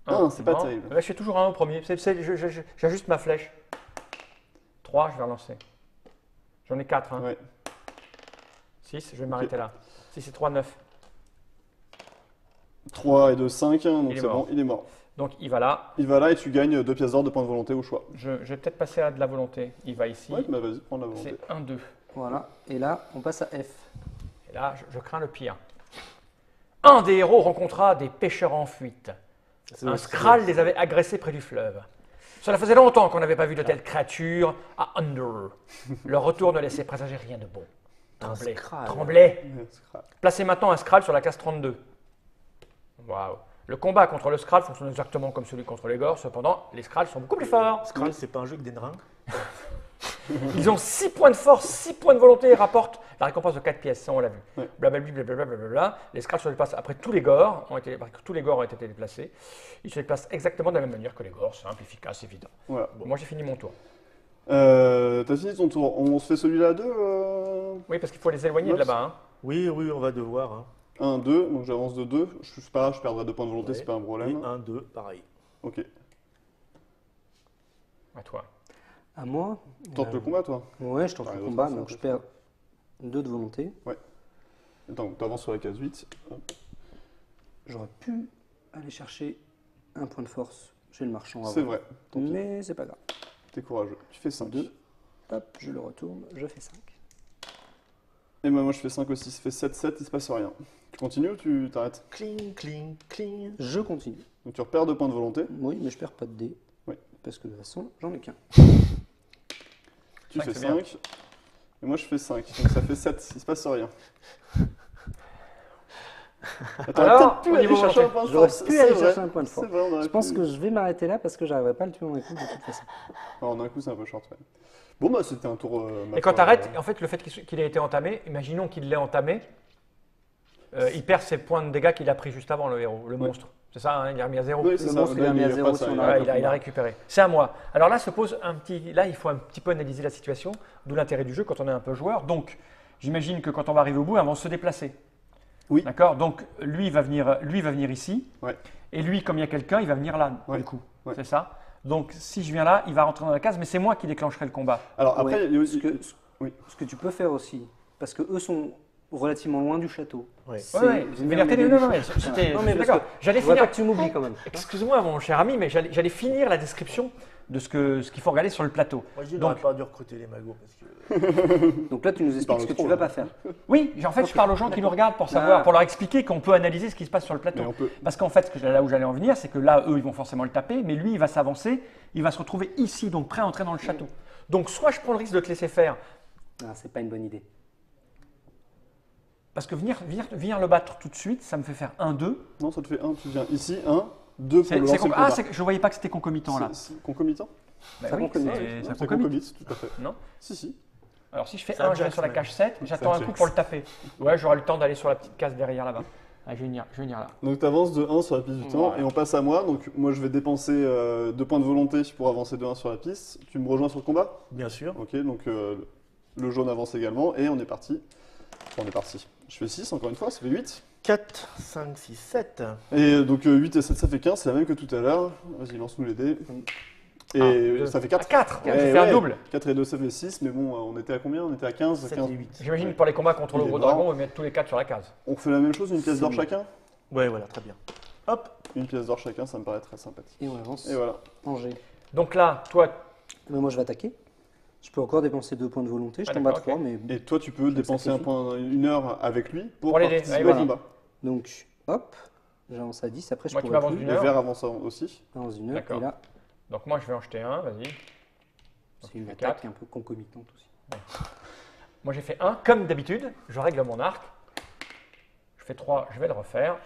un, c'est pas non. terrible. Là, je fais toujours un au premier. J'ajuste ma flèche. 3, je vais relancer. J'en ai 4. Hein. Ouais. 6, je vais m'arrêter là. 6 et 3, 9. 3 et 2, 5, donc Il est c'est mort. bon, il est mort. Donc il va là. Il va là et tu gagnes 2 pièces d'or de points de volonté au choix. Je vais peut-être passer à de la volonté. Il va ici. Ouais, bah vas-y, prends la volonté. C'est 1, 2. Voilà. Et là, on passe à F. Et là, je crains le pire. Un des héros rencontra des pêcheurs en fuite. Un Skrull les avait agressés près du fleuve. Cela faisait longtemps qu'on n'avait pas vu de telles créatures à Under. Leur retour ne laissait présager rien de bon. Tremblez, Skrull. tremblez. Ouais, c'est grave. Placez maintenant un Skrull sur la case 32. Waouh. Le combat contre le Skrull fonctionne exactement comme celui contre les Gors. Cependant, les Skrulls sont beaucoup plus forts. Skrull, c'est pas un jeu que des nains. Ils ont 6 points de force, 6 points de volonté et rapportent la récompense de 4 pièces. Ça, on l'a vu. Ouais. Blablabla, blablabla. Les Skrulls se déplacent après tous les Gors. Tous les Gors ont été déplacés. Ils se déplacent exactement de la même manière que les Gors. Simple, efficace, évident. Voilà. Bon, moi, j'ai fini mon tour. T'as fini ton tour. On se fait celui-là à 2 Oui, parce qu'il faut les éloigner de Mops. là-bas. Hein. Oui, on va devoir. Hein. 1, 2, donc j'avance de 2. Je suis pas grave, je perdrai 2 points de volonté, Ouais. c'est pas un Et problème. 1, 2, pareil. Ok. À toi. À moi. Tente le combat, toi. Ouais, je tente T'as le raison, combat, ça, donc ça, je perds 2 de volonté. Attends, t'avances sur la case 8. Hop. J'aurais pu aller chercher un point de force chez le marchand avant. C'est vrai. Tant pis. Mais c'est pas grave. T'es courageux. Tu fais 5. 2. Hop, je le retourne, je fais 5. Et moi je fais 5 aussi. Ça fait 7, 7, il se passe rien. Tu continues ou tu t'arrêtes? Cling, cling, cling. Je continue. Donc tu repères 2 points de volonté. Oui, mais je perds pas de dés. Oui. Parce que de toute façon, j'en ai qu'un. Tu Cinq, fais c'est bien. 5. Et moi je fais 5. Donc ça fait 7. Il se passe rien. Attends, Alors, peut-être pu au aller niveau chercher un volonté. point de J'aurais force. pu C'est aller vrai. chercher un point de C'est force. vrai, on aurait Je pense pu. que je vais m'arrêter là parce que j'arriverai pas à le tuer en un coup de toute façon. En un coup, c'est un peu short. Ouais. Bon, bah c'était un tour. Et quand tu arrêtes, en fait, le fait qu'il ait été entamé, imaginons qu'il l'ait entamé, il perd ses points de dégâts qu'il a pris juste avant, le héros, le monstre. C'est ça, hein, il est remis à 0. Oui, c'est Le ça. monstre, il Là, a mis à il y a 0 pas de si ça, on il y arrête. Ouais, il a récupéré. C'est à moi. Alors là, se pose un petit. Là, il faut un petit peu analyser la situation, d'où l'intérêt du jeu quand on est un peu joueur. Donc, j'imagine que quand on va arriver au bout, ils vont se déplacer. Oui. D'accord. Donc, lui, il va venir ici. Ouais. Et lui, comme il y a quelqu'un, il va venir là, Ouais. du coup. Ouais. C'est ça. Donc, si je viens là, il va rentrer dans la case, mais c'est moi qui déclencherai le combat. Alors après, Ouais, il y a aussi. Oui. ce que tu peux faire aussi, parce que eux sont relativement loin du château. Ouais. C'est Ouais, venir Vénérité, m'aider non, du non, château. c'était. Non, mais je suis parce d'accord. que J'allais je voudrais finir. pas que tu m'oublies quand même. Excuse-moi, mon cher ami, mais j'allais finir la description de ce qu'il faut regarder sur le plateau. Moi, je dis, on Donc- n'aurait pas dû recruter les magots parce que. Donc là, tu nous expliques parles ce que trop, tu vas là. pas faire. Oui, en fait, je parle aux gens qui nous regardent pour savoir, Ah. pour leur expliquer qu'on peut analyser ce qui se passe sur le plateau. Mais on peut. Parce qu'en fait, là où j'allais en venir, c'est que là, eux, ils vont forcément le taper, mais lui, il va s'avancer, il va se retrouver ici, donc prêt à entrer dans le château. Donc, soit je prends le risque de te laisser faire, Ah, c'est pas une bonne idée. parce que venir le battre tout de suite, ça me fait faire 1-2. Non, ça te fait 1. Tu viens ici, 1, 2 pour le lancer le combat. je ne voyais pas que c'était concomitant là. C'est concomitant? Bah ça oui, concomite. c'est- Non, ça c'est concomite. concomite, tout à fait. Non. Si. Alors, si je fais C'est un 1, je vais Jax, sur la même. cage 7, j'attends un un coup Jax. pour le taper. Ouais, j'aurai le temps d'aller sur la petite case derrière là-bas. Ah, je vais venir là. Donc tu avances de 1 sur la piste du temps Voilà. et on passe à moi. Donc moi je vais dépenser 2 points de volonté pour avancer de 1 sur la piste. Tu me rejoins sur le combat? Bien sûr. Ok, donc le jaune avance également et on est parti. Enfin, on est parti. Je fais 6 encore une fois, ça fait 8. 4, 5, 6, 7. Et donc 8 et 7 ça fait 15, c'est la même que tout à l'heure. Vas-y, lance-nous les dés. Et Ah, ça fait À 4. 4, tu fais un double. 4 et 2 ça fait 6, mais bon, on était à combien? On était à 15, 7 15. et 8. J'imagine Ouais. que pour les combats contre le Il est gros mort. dragon, on va mettre tous les 4 sur la case. On fait la même chose, une pièce d'or C'est chacun? Ouais, voilà, très bien. Hop. Une pièce d'or chacun, ça me paraît très sympathique. Et on avance Et voilà. en G. Donc là, toi, Mais moi, je vais attaquer. Je peux encore dépenser 2 points de volonté. Je Ah, tombe à d'accord, 3, ok. mais... Et toi, tu peux dépenser sacrifie. une heure avec lui pour Pour l'aider. participer Ouais, au voilà. combat. Donc, hop, j'avance à 10. Après, je Moi, tu pourrais m'avances plus. d'une Le heure. vert avançant aussi. Dans une heure. D'accord. Et là, donc moi je vais en jeter un, vas-y. c'est une fait attaque 4. un peu concomitante aussi. Moi j'ai fait 1, comme d'habitude, je règle mon arc. Je fais 3, je vais le refaire.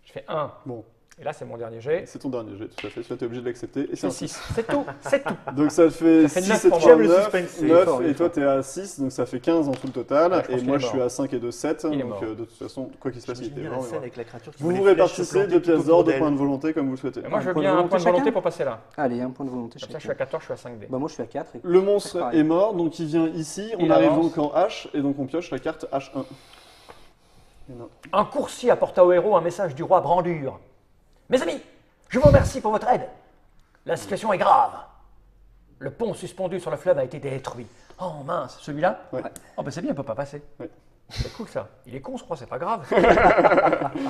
Je fais 1, Bon, et là c'est mon dernier jet. c'est ton dernier jet, tout à fait. Tu es obligé de l'accepter. Et C'est c'est un 6, c'est tout, c'est tout. Donc ça te fait Ça fait 6 9 et pour 3, moi. J'aime le 9, suspense, c'est 9 fort, il est et toi fort. t'es à 6, donc ça fait 15 en tout le total. Ouais, je pense et qu'il moi est je suis mort. à 5 et 2, 7. Il est Donc mort. de toute façon, quoi qu'il se passe, il J'imagine était bien la mort. scène avec la créature qui Vous voit vous les flèches répartissez se planter 2 tout pièces autour d'or, 2 d'elle. points de volonté comme vous le souhaitez. Et moi je veux Un point de bien un volonté point de volonté chacun pour passer là. Allez, un point de volonté Comme ça je chacun. suis à 14, je suis à 5D. Bah, moi, je suis à 4. Et... Le monstre Pareil. est mort, donc il vient ici. On Il arrive avance. donc en H, et donc on pioche la carte H1. Et non. Un coursier apporta au héros un message du roi Brandure. Mes amis, je vous remercie pour votre aide. La situation est grave. Le pont suspendu sur le fleuve a été détruit. Oh mince, celui-là Ouais. Oh ben c'est bien, il peut pas passer. Ouais. C'est cool ça. Il est con, je crois, c'est pas grave.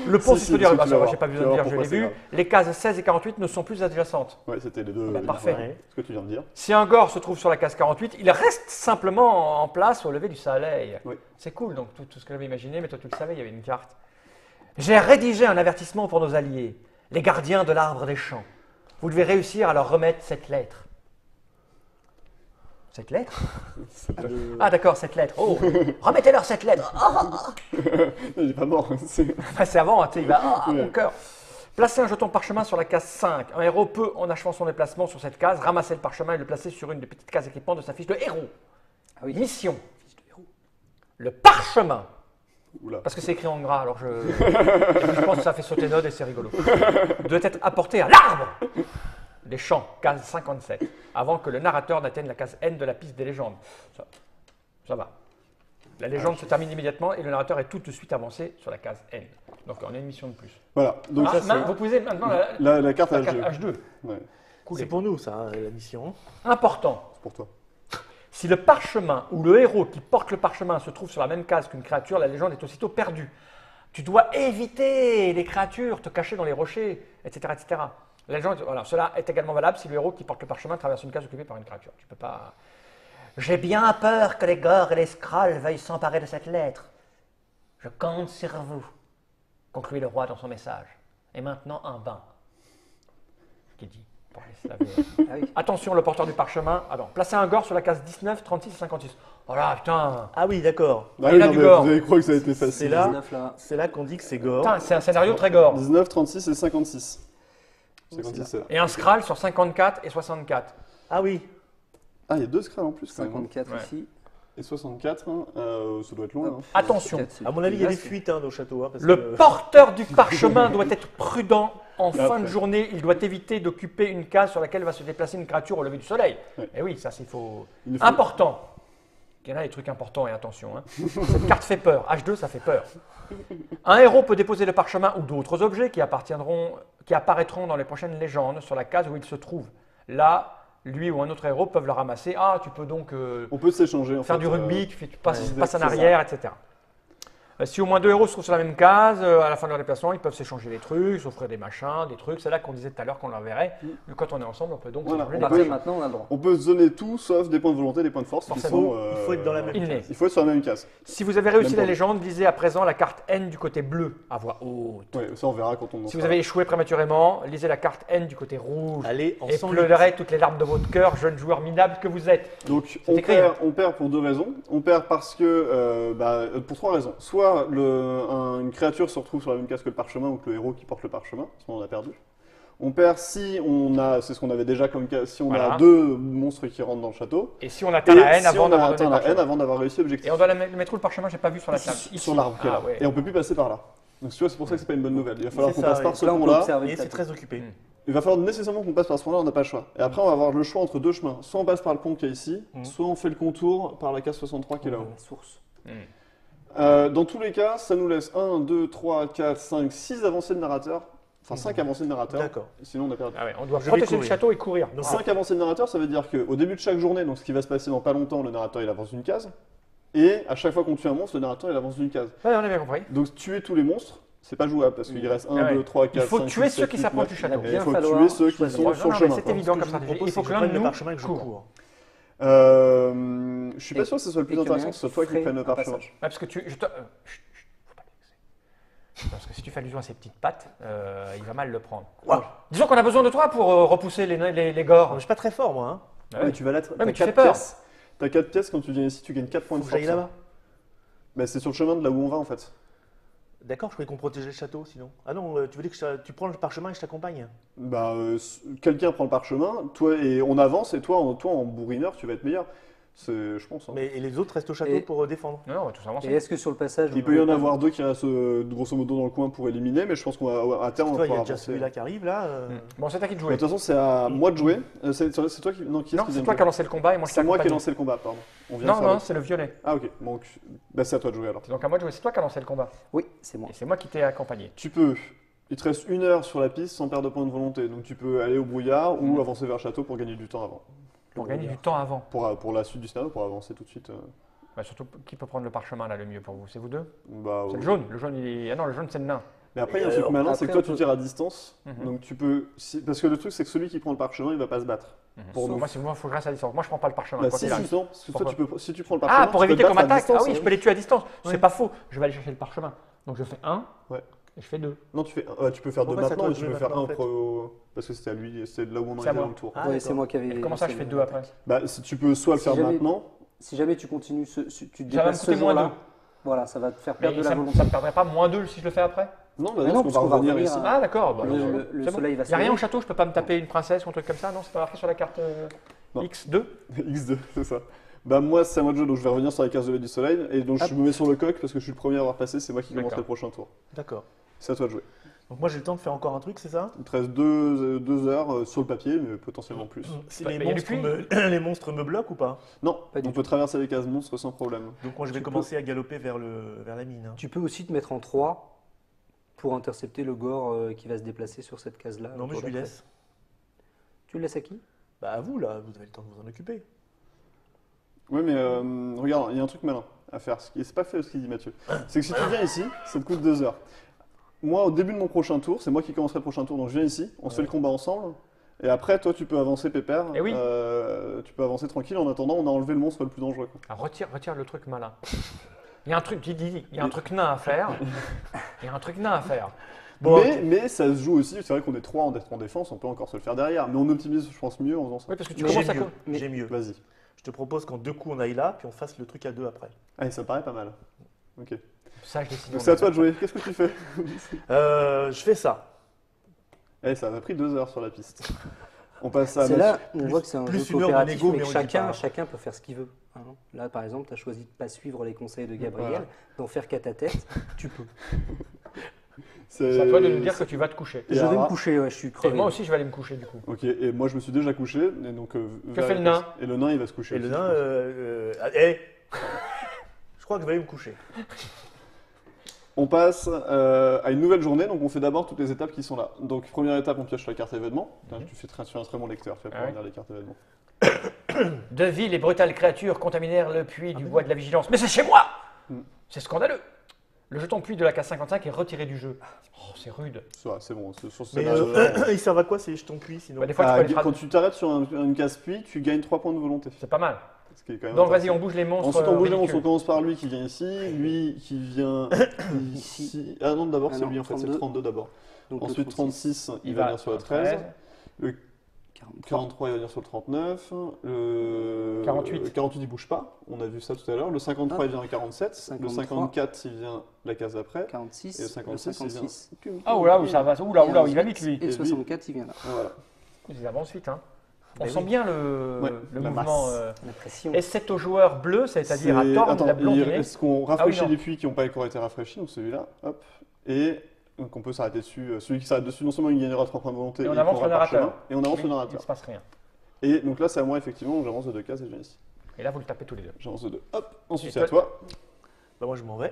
Le pont Si, suspendu, si, bah, tu ça vas va, voir. j'ai pas Tu besoin vas de dire, voir je l'ai pourquoi c'est vu. grave. Les cases 16 et 48 ne sont plus adjacentes. Ouais, c'était les deux. Bah, parfait. Ouais. Ce que tu viens de dire. Si un gore se trouve sur la case 48, il reste simplement en place au lever du soleil. Oui. C'est cool, donc tout ce que j'avais imaginé, mais toi tu le savais, il y avait une carte. J'ai rédigé un avertissement pour nos alliés, les gardiens de l'arbre des champs. Vous devez réussir à leur remettre cette lettre. Cette lettre Ah d'accord, cette lettre. Oh, remettez-leur cette lettre. Il est pas mort. c'est- Ah, c'est avant, tu sais, il va mon Ouais. cœur. Placez un jeton de parchemin sur la case 5. Un héros peut, en achevant son déplacement sur cette case, ramasser le parchemin et le placer sur une des petites cases équipement de sa fiche de héros. Ah oui. Mission. Le parchemin. Oula. Parce que c'est écrit en gras, alors je pense que ça fait sauter Node et c'est rigolo. Doit être apporté à l'arbre des champs, case 57, avant que le narrateur n'atteigne la case N de la piste des légendes. Ça va. La légende se termine immédiatement et le narrateur est tout de suite avancé sur la case N. Donc on a une mission de plus. Voilà. Donc Ah, ça, vous posez maintenant la carte la H2. carte H2. Ouais, Cool. C'est pour nous, ça, hein, la mission. Important. c'est pour toi. Si le parchemin ou le héros qui porte le parchemin se trouve sur la même case qu'une créature, la légende est aussitôt perdue. Tu dois éviter les créatures, te cacher dans les rochers, etc. etc. La légende, voilà, cela est également valable si le héros qui porte le parchemin traverse une case occupée par une créature. Tu peux pas. J'ai bien peur que les Gors et les Skrulls veuillent s'emparer de cette lettre. Je compte sur vous, conclut le roi dans son message. Et maintenant un bain. Qui dit pour les laver. Ah oui. Attention, le porteur du parchemin. Ah non, placez un gore sur la case 19, 36 et 56. Oh là, putain. Ah oui, d'accord. Ah il oui, a non, du mais gore. vous avez cru que ça a été C'est facile. là. 19 là. C'est là qu'on dit que c'est gore. Putain, c'est un scénario très gore. 19, 36 et 56. 56, c'est là. Et un Skrull sur 54 et 64. Ah oui. Ah, il y a 2 scrolls en plus quand même. 54 Ouais. ici. Et 64, hein, ça doit être loin. Hop. hein. Attention, 54, c'est À mon avis, il y a des plus fuites hein, au château. Hein, parce le que- porteur du parchemin doit être prudent. En fin après. de journée, il doit éviter d'occuper une case sur laquelle va se déplacer une créature au lever du soleil. Ouais. Et oui, ça, c'est faux. Il faut- Important. Il y en a des trucs importants et attention. Hein. Cette carte fait peur. H2, ça fait peur. Un héros peut déposer le parchemin ou d'autres objets qui apparaîtront dans les prochaines légendes sur la case où il se trouve. Là, lui ou un autre héros peuvent le ramasser. Ah, tu peux donc On peut s'échanger en faire fait, du rugby, tu passes en c'est ça. arrière, etc. Si au moins 2 héros se trouvent sur la même case, à la fin de leur déplacement, ils peuvent s'échanger des trucs, s'offrir des machins, des trucs. C'est là qu'on disait tout à l'heure qu'on leur verrait. Quand on est ensemble, on peut donc Voilà, s'échanger À des partir de machins. maintenant, on a le droit. On peut se donner tout sauf des points de volonté, des points de force. qui Forcément, sont, il faut être dans la même Il case. n'est. Il faut être sur la même case. Si vous avez réussi Même la pas. légende, lisez à présent la carte N du côté bleu à voix haute. Ouais, ça on verra quand on en Si sera vous avez échoué prématurément, lisez la carte N du côté rouge. Allez, Et ensemble. pleurez toutes les larmes de votre cœur, jeune joueur minable que vous êtes. Donc C'est écrit, on perd pour 2 raisons. On perd parce que, pour 3 raisons. Soit une créature se retrouve sur la même case que le parchemin ou que le héros qui porte le parchemin, sinon on a perdu. On perd si on a, c'est ce qu'on avait déjà comme cas, si on Voilà. a 2 monstres qui rentrent dans le château. Et si on atteint Et la N si avant on a d'avoir atteint donné le la N parchemin. avant d'avoir réussi l'objectif. Et on doit le mettre où le parchemin? J'ai pas vu sur la table. Ici. Sur l'arbre qui est là. Ah, ouais. Et on peut plus passer par là. Donc tu vois, c'est pour ça que c'est pas une bonne nouvelle. Il va falloir C'est qu'on ça, passe par et ce Là, on peut pont-là. observer Et le c'est plateau. très occupé. Il va falloir nécessairement qu'on passe par ce pont-là, on n'a pas le choix. Et après, on va avoir le choix entre 2 chemins. Soit on passe par le pont qui est ici, soit on fait le contour par la case 63 qui est là-haut. La source. Dans tous les cas, ça nous laisse 1, 2, 3, 4, 5, 6 avancées de narrateur. Enfin, 5 avancées de narrateur. D'accord. Sinon, on a perdu. Ah ouais, on doit Je vais protéger le courir. château et courir. Donc, 5 avancées de narrateur, ça veut dire qu'au début de chaque journée, donc ce qui va se passer dans pas longtemps, le narrateur il avance d'une case. Et à chaque fois qu'on tue un monstre, le narrateur il avance d'une case. Ouais, on a bien compris. Donc tuer tous les monstres, C'est pas jouable parce qu'il reste 1, Ah ouais. 2, 3, 4, Il faut 5, tuer 6, ceux 7, qui 8, s'approchent 9. du château. Il va Il bien faut falloir tuer ceux qui choisir. sont Non, sur le non, chemin. mais c'est quoi. évident Ce que comme je ça. vous propose, Il faut c'est que je l'un de prenne le nous parchemin et que je court. cours. Je suis pas sûr que ce soit le plus Et qu'il y en a intéressant un que ce soit qui toi qui ferait prenne le un parchemin. passage. Ouais, parce que chut, chut, faut pas le laisser. Parce que si tu fais allusion à ses petites pattes, il va mal le prendre. Waouh. Disons qu'on a besoin de toi pour repousser les gores. Je suis pas très fort, moi. Hein. Ah Ouais, tu vas l'être. Ouais, mais T'as tu fais 4 peur. pièces. T'as 4 pièces, quand tu viens ici, tu gagnes 4 points Faut de que j'aille force. là-bas. Bah, c'est sur le chemin de là où on va en fait. D'accord, je croyais qu'on protégeait le château sinon. Ah non, tu veux dire que tu prends le parchemin et je t'accompagne? Bah, quelqu'un prend le parchemin, toi et on avance, et toi en bourrineur, tu vas être meilleur. C'est, je pense. Hein. Mais et les autres restent au château Et- pour défendre. Non, on va tous Et avancer. est-ce que sur le passage, Il vous peut y en voulez avoir 2 qui restent grosso modo dans le coin pour éliminer, mais je pense qu'à terme on Toi, il y pourra a déjà avancer. celui-là qui arrive là. Bon, c'est à qui de De jouer. toute façon, c'est à moi de jouer. C'est toi qui. Non, qui est-ce Non, qui c'est vient toi de qui as jouer lancé le combat et moi je C'est moi qui ai t'accompagne. lancé le combat, pardon. On vient Non, faire non, le- c'est le violet. Ah, ok. Donc, bah, c'est à toi de jouer alors. C'est donc à moi de jouer. C'est toi qui as lancé le combat. Oui, c'est moi. Et c'est moi qui t'ai accompagné. Tu peux. Il te reste 1 heure sur la piste sans perdre de points de volonté. Donc, tu peux aller au brouillard ou avancer vers le château pour gagner du temps avant. Pour gagner du temps avant. Pour la suite du scénario, pour avancer tout de suite. Bah, surtout, qui peut prendre le parchemin là le mieux pour vous? C'est vous deux? Bah, C'est ouais. le jaune. Le jaune, il est. Ah non, le jaune, c'est le nain. Mais après, il y a un Et truc malin, c'est que toi, après, tu on tires à distance. Mhm. Donc, tu peux. Parce que le truc, c'est que celui qui prend le parchemin, il va pas se battre. Pour nous. Moi, c'est moi, faut que je reste à distance. Moi, je prends pas le parchemin. Bah, quoi si, qu'il arrive. si, non, parce que toi, Pourquoi si tu prends le parchemin, Ah, pour tu peux éviter te qu'on battre à m'attaque. Ah distance, oui, hein. je peux les tuer à distance. Ouais. C'est pas faux. Je vais aller chercher le parchemin. Donc je fais 1 Ouais. et je fais 2. Non, tu fais. Tu peux faire 2 Pourquoi c'est à maintenant, toi et de tu jouer peux faire maintenant, 1 en fait parce que c'était à lui, c'était là où on en C'est à était moi. dans le tour. Ah, Ouais, d'accord. c'est moi qui avais. Comment ça, je fais 2 après? Bah, tu peux soit le Si faire jamais- maintenant. Si jamais tu continues, tu te Ça va me déplaces ce coûter moins jour-là, 2. voilà, ça va te faire perdre Mais de la ça volonté. me perdrait pas moins 2 si je le fais après? Non, Mais bah non, non, parce parce qu'on qu'on va va revenir revenir ici. à- Ah d'accord. Bah, Le- alors, le c'est bon. soleil va se Y a rien lever. au château, je peux pas me taper une princesse ou un truc comme ça? Non, c'est pas marqué sur la carte Non. X2? X2, c'est ça. Bah, moi, c'est à moi de jeu, donc je vais revenir sur la case de l'aide du soleil. Et donc, Hop. je me mets sur le coq parce que je suis le premier à avoir passé, c'est moi qui commence D'accord. le prochain tour. D'accord. C'est à toi de jouer. Donc moi j'ai le temps de faire encore un truc, c'est ça? Il te reste 2 heures sur le papier, mais potentiellement plus. Si Bah, les mais il y a monstres, du les monstres me bloquent ou pas? Non, Pas du on peut traverser les cases monstres sans problème. Donc moi je vais Tu commencer à galoper vers la mine. Hein. Tu peux aussi te mettre en 3 pour intercepter le gore qui va se déplacer sur cette case-là. Non mais au je tour lui d'après. laisse. Tu le laisses à qui? Bah à vous là, vous avez le temps de vous en occuper. Ouais, mais regarde, il y a un truc malin à faire. C'est pas fait ce qu'il dit Mathieu. C'est que si tu viens ici, ça te coûte 2 heures. Moi, au début de mon prochain tour, c'est moi qui commencerai le prochain tour, donc je viens ici, on se fait le combat ensemble. Et après, toi, tu peux avancer pépère. Eh oui. Tu peux avancer tranquille. En attendant, on a enlevé le monstre le plus dangereux. Quoi. Alors, retire le truc malin. Il y a un truc, il y a un truc nain à faire. Il y a un truc nain à faire. Bon, mais ça se joue aussi. C'est vrai qu'on est 3 en défense, on peut encore se le faire derrière. Mais on optimise, je pense, mieux en faisant ça. Oui, parce que tu Mais commences j'ai à. mieux. mais- J'ai mieux. Vas-y. Je te propose qu'en 2 coups on aille là, puis on fasse le truc à 2 après. Allez, ça me paraît pas mal. Ok. Sage décision. Donc c'est à toi de jouer. Qu'est-ce que tu fais? Je fais ça. Eh, ça m'a pris 2 heures sur la piste. On passe à C'est Mathieu. là, on voit que c'est un plus jeu une heure de coopératif, négo, mais mais que on y part. chacun peut faire ce qu'il veut. hein. Là, par exemple, tu as choisi de ne pas suivre les conseils de Gabriel, Voilà. d'en faire qu'à ta tête, tu peux. C'est à toi de nous dire que tu vas te coucher. Et Je vais Ara me coucher, ouais, je suis Et crevé. moi aussi, je vais aller me coucher du coup. Ok, et moi je me suis déjà couché, et donc... Que fait le nain? Et le nain, il va se coucher. Et le aussi, nain, je pense. je crois que je vais aller me coucher. On passe à une nouvelle journée, donc on fait d'abord toutes les étapes qui sont là. Donc première étape, on pioche la carte événement. Tu es un très bon lecteur, tu vas pouvoir Ah ouais. lire les cartes événements. De viles et brutales créatures contaminèrent le puits du bois de la vigilance. Mais c'est chez moi! Mm. C'est scandaleux. Le jeton puits de la case 55 est retiré du jeu. Oh, c'est rude. C'est bon, sur ce Mais scénario-là, ils servent à quoi ces jetons puits sinon? Bah, des fois, tu peux aller quand tu t'arrêtes sur une case puits, tu gagnes 3 points de volonté. C'est pas mal. Ce qui est quand même Donc vas-y, intéressant. on bouge les monstres. Ensuite, on bouge les monstres. ridicules. On commence par lui qui vient ici, lui qui vient ici. Ah non, d'abord Ah c'est non, lui en fait, c'est 32. 32 d'abord. Donc, le Ensuite 36, il va venir sur le 13. Le 43. 43, il va venir sur le 39. Le 48. 48, il bouge pas. On a vu ça tout à l'heure. Le 53, il vient à 47. 53. Le 54, il vient la case d'après. 46, Et le 56, il vient. 56. Ah oula, où ça va. Oula, il va vite lui. Et le 64, il vient là. Ah, voilà. Ils avancent vite. Hein. On Ben sent oui. bien le Ouais, le la mouvement. masse. La pression. Et c'est aux joueurs bleus, c'est-à-dire à C'est- Thorne, Attends, la blondinée. est-ce qu'on rafraîchit Ah oui, non. les puits qui n'ont pas encore été rafraîchis, donc celui-là, hop, et donc on peut s'arrêter dessus. Celui qui s'arrête dessus, non seulement il gagnera 3 points de volonté, Et on il avance prendra le parchemin, narrateur. et on avance Oui, le il ne narrateur. se passe rien. Et donc là, c'est à moi effectivement, donc j'avance de 2 cases et je viens ici. Et là, vous le tapez tous les deux. J'avance de 2. Hop, ensuite Et c'est à toi. Bah moi je m'en vais.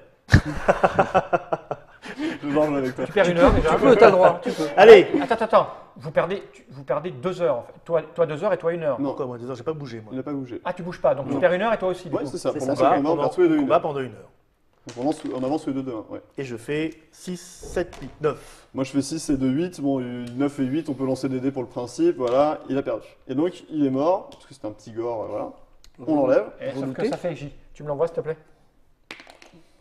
Je change avec toi. Tu perds une heure déjà. Tu peux, t'as le droit, tu peux. Allez. Attends. Vous perdez 2 heures en fait. Toi 2 heures et toi 1 heure. Non, Pourquoi moi 2 heures j'ai pas bougé moi. il n'a pas bougé. Ah, tu bouges pas, donc tu Non. perds 1 heure et toi aussi du Ouais, coup. c'est ça. C'est Pour ça. moi, c'est Combat vraiment, on pendant, perd tous les deux une combat heure. pendant 1 heure. Donc on avance sur les 2-2-1. Ouais. Et je fais 6, 7, 8, 9. Moi je fais 6 et 2, 8. Bon, 9 et 8, on peut lancer des dés pour le principe. Voilà, il a perdu. Et donc il est mort, parce que c'était un petit gore, voilà. On l'enlève. Sauf que Redoutez. ça fait J. Tu me l'envoies, s'il te plaît?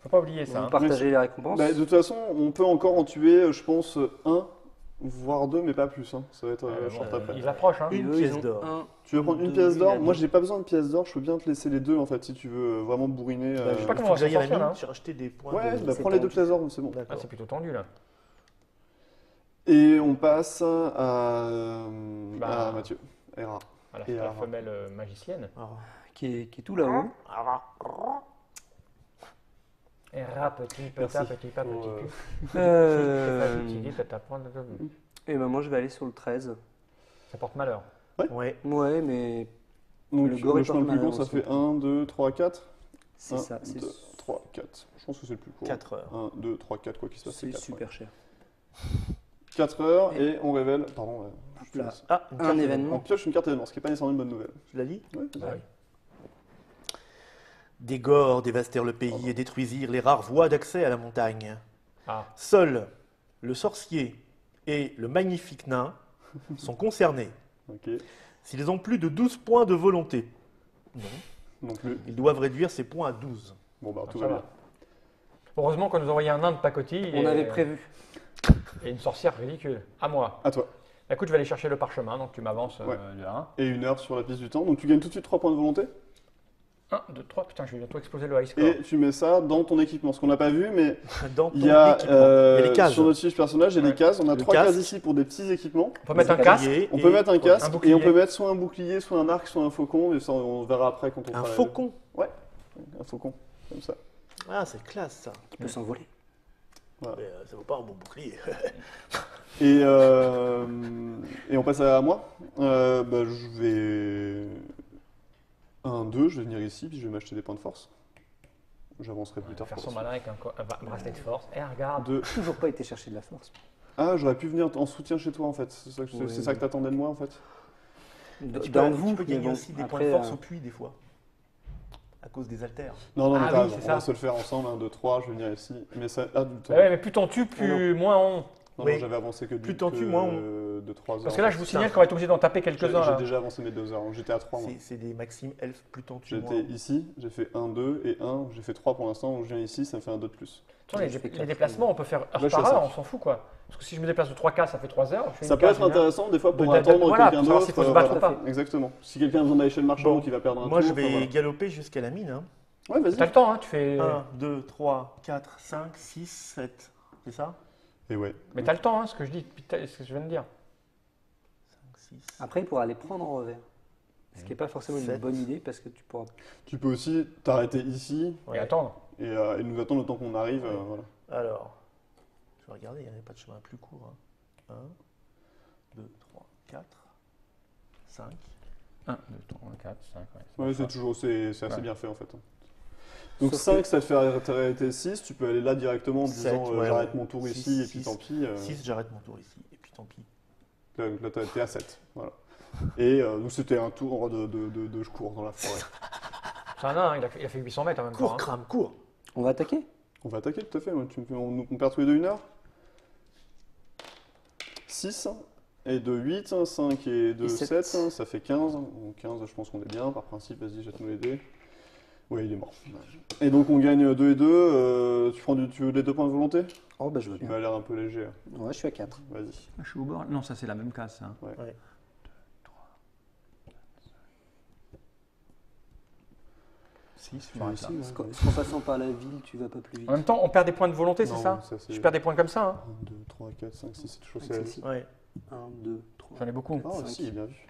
Faut pas oublier ça. Vous Hein. partagez les récompenses. Bah, de toute façon, on peut encore en tuer, je pense, 1, voire 2, mais pas plus. Hein. Ça va être short après. Ils approchent. Hein. Une Eux, pièce ils ont d'or. un, Tu veux prendre une deux, pièce il d'or? a Moi, deux. j'ai pas besoin de pièce d'or. Je peux bien te laisser les deux en fait si tu veux vraiment bourriner. je sais pas Il comment faut on que va j'aille à la s'en sortir, mine, là. j'ai racheté des points Ouais, de... bah, c'est prends les deux tendu. pièces d'or, c'est bon. Ah, D'accord. c'est plutôt tendu là. Et on passe à Bah. Mathieu. Era. Voilà, Et c'est la alors femelle magicienne. Ah. qui est tout là-haut. Et rat, petit, Merci petit pas, pour, petit cul. Euh, Petit, tata, prendre- Et ben moi je vais aller sur le 13. Ça porte malheur. Ouais. Ouais, mais Donc Le le, gore est chemin le pas plus mal, court, ça aussi. fait 1, 2, 3, 4. c'est 1, ça. C'est 2, 3, 4. Je pense que c'est le plus court. 4 heures. 1, 2, 3, 4, quoi qu'il se passe. c'est 4, super cher. 4 heures et on révèle. Pardon, je te là. laisse. Ah, une Un carte événement. On pioche une carte événement, ce qui n'est pas nécessairement une bonne nouvelle. Je la lis. Ouais, c'est Bah ça. oui. Des gores dévastèrent le pays et détruisirent les rares voies d'accès à la montagne. Ah, Seuls le sorcier et le magnifique nain sont concernés. Ok. S'ils ont plus de 12 points de volonté, non, Non plus. ils doivent réduire ces points à 12. Bon, bah, tout ça va va. bien. heureusement qu'on nous envoyait un nain de pacotille On avait prévu. et une sorcière ridicule. À moi. À toi. Écoute, je vais aller chercher le parchemin, donc tu m'avances Ouais. de 1. Et 1 heure sur la piste du temps. Donc tu gagnes tout de suite 3 points de volonté. 1, 2, 3. Putain, je vais bientôt exploser le high score. Et tu mets ça dans ton équipement. Ce qu'on n'a pas vu, mais Dans ton il y a, équipement. Il y a les cases. sur notre fiche personnage, il y a Ouais. des cases. On a Le 3 casque. cases ici pour des petits équipements. On peut mettre un Les casque. Bouclier On et- peut mettre un casque et bouclier. on peut mettre soit un bouclier, soit un arc, soit un faucon. Et ça, on verra après quand on Un fera la- faucon. Un faucon, comme ça. Ah, c'est classe ça. Qui peut s'envoler. Voilà. Mais ça vaut pas un bon bouclier. Et on passe à moi. Bah, je vais 1, 2, je vais venir ici, puis je vais m'acheter des points de force. J'avancerai plus tard. Faire pour son la malin avec un bracelet de force. Et regarde. suite. 2. Toujours pas été chercher de la force. Ah, j'aurais pu venir en soutien chez toi en fait. C'est ça que, Oui. c'est ça que t'attendais de moi en fait. D'un de vous, tu peux mais gagner bon, aussi des points après, de force au puits des fois. À cause des haltères. Non, non, mais Ah t'as oui, raison, c'est on va ça. se le faire ensemble. 1, 2, 3, je vais venir ici. Mais ça. Ah, Bah ouais, mais plus t'en tues, plus moins on. non, Oui. non, j'avais avancé que Plus t'en tues, moins de 3 heures. Parce que là, je vous signale qu'on va être obligé d'en taper J'ai quelques-uns. là. déjà avancé mes 2 heures. J'étais à 3 moi. C'est des maximes elfes plus tentus. J'étais ici, j'ai fait 1, 2 et 1. J'ai fait 3 pour l'instant. Donc je viens ici, ça me fait un 2 de plus. Attends, Je fais les quatre. déplacements, on peut faire Là, heure je suis par à heure, cinq. on s'en fout quoi. Parce que si je me déplace de 3 cases, ça fait 3 heures. je fais Ça une peut case, être je viens. intéressant des fois pour De- attendre voilà, quelqu'un pour savoir d'autre. s'il faut se battre ou voilà. pas. Exactement. Si quelqu'un a besoin d'aller chez le marchand Bon, qui va perdre un Moi, tour. je vais voilà. galoper jusqu'à la mine. Hein. Ouais, vas-y. T'as le temps, hein, tu fais. 1, 2, 3, 4, 5, 6, 7. C'est ça Et ouais. Mais t'as le temps, hein, ce que je dis, ce que je viens de dire. 5, 6. Après, il pourra les prendre en revers. Ce qui n'est pas forcément une Sept. bonne idée parce que tu pourras. Tu peux aussi t'arrêter ici Et attendre. et nous attendre le temps qu'on arrive. Ouais. Voilà. Alors, je vais regarder, il n'y a pas de chemin plus court. 1, 2, 3, 4, 5. 1, 2, 3, 4, 5. Ouais, Ouais, c'est toujours c'est assez Ouais. bien fait en fait. Donc Sauf 5, ça te fait arrêter 6. Tu peux aller là directement en disant Sept, ouais, j'arrête ouais. mon tour Six, ici et puis six. tant pis. 6, j'arrête mon tour ici. Et puis tant pis. Là, t'es à 7. Voilà. Et donc c'était un tour de je cours dans la forêt. C'est un nain, hein, il a fait 800 mètres en même temps. Cours, hein. crame, cours. On va attaquer. On va attaquer tout à fait. Ouais. On perd tous les deux 1 heure. 6 et de 8, 5 et de Et 7, sept. ça fait 15. Donc 15, je pense qu'on est bien. Par principe, vas-y, jette-nous les dés. Ouais, il est mort. Et donc on gagne 2 et 2. Tu veux les 2 points de volonté? Oh, bah je veux Tu bien. m'as l'air un peu léger. hein. Ouais, je suis à 4. Vas-y. Je suis au bord. Non, ça c'est la même case. Ça. Ouais. Ouais. 6, Moi aussi, ouais. En passant par la ville, tu vas pas plus vite. En même temps, on perd des points de volonté, c'est Non, ça c'est- Je perds des points comme ça. Hein. 1, 2, 3, 4, 5, 6, c'est toujours Avec ça. celle-ci. Ouais. 1, 2, 3. J'en ai beaucoup. Ah, Cinq. si, bien vu.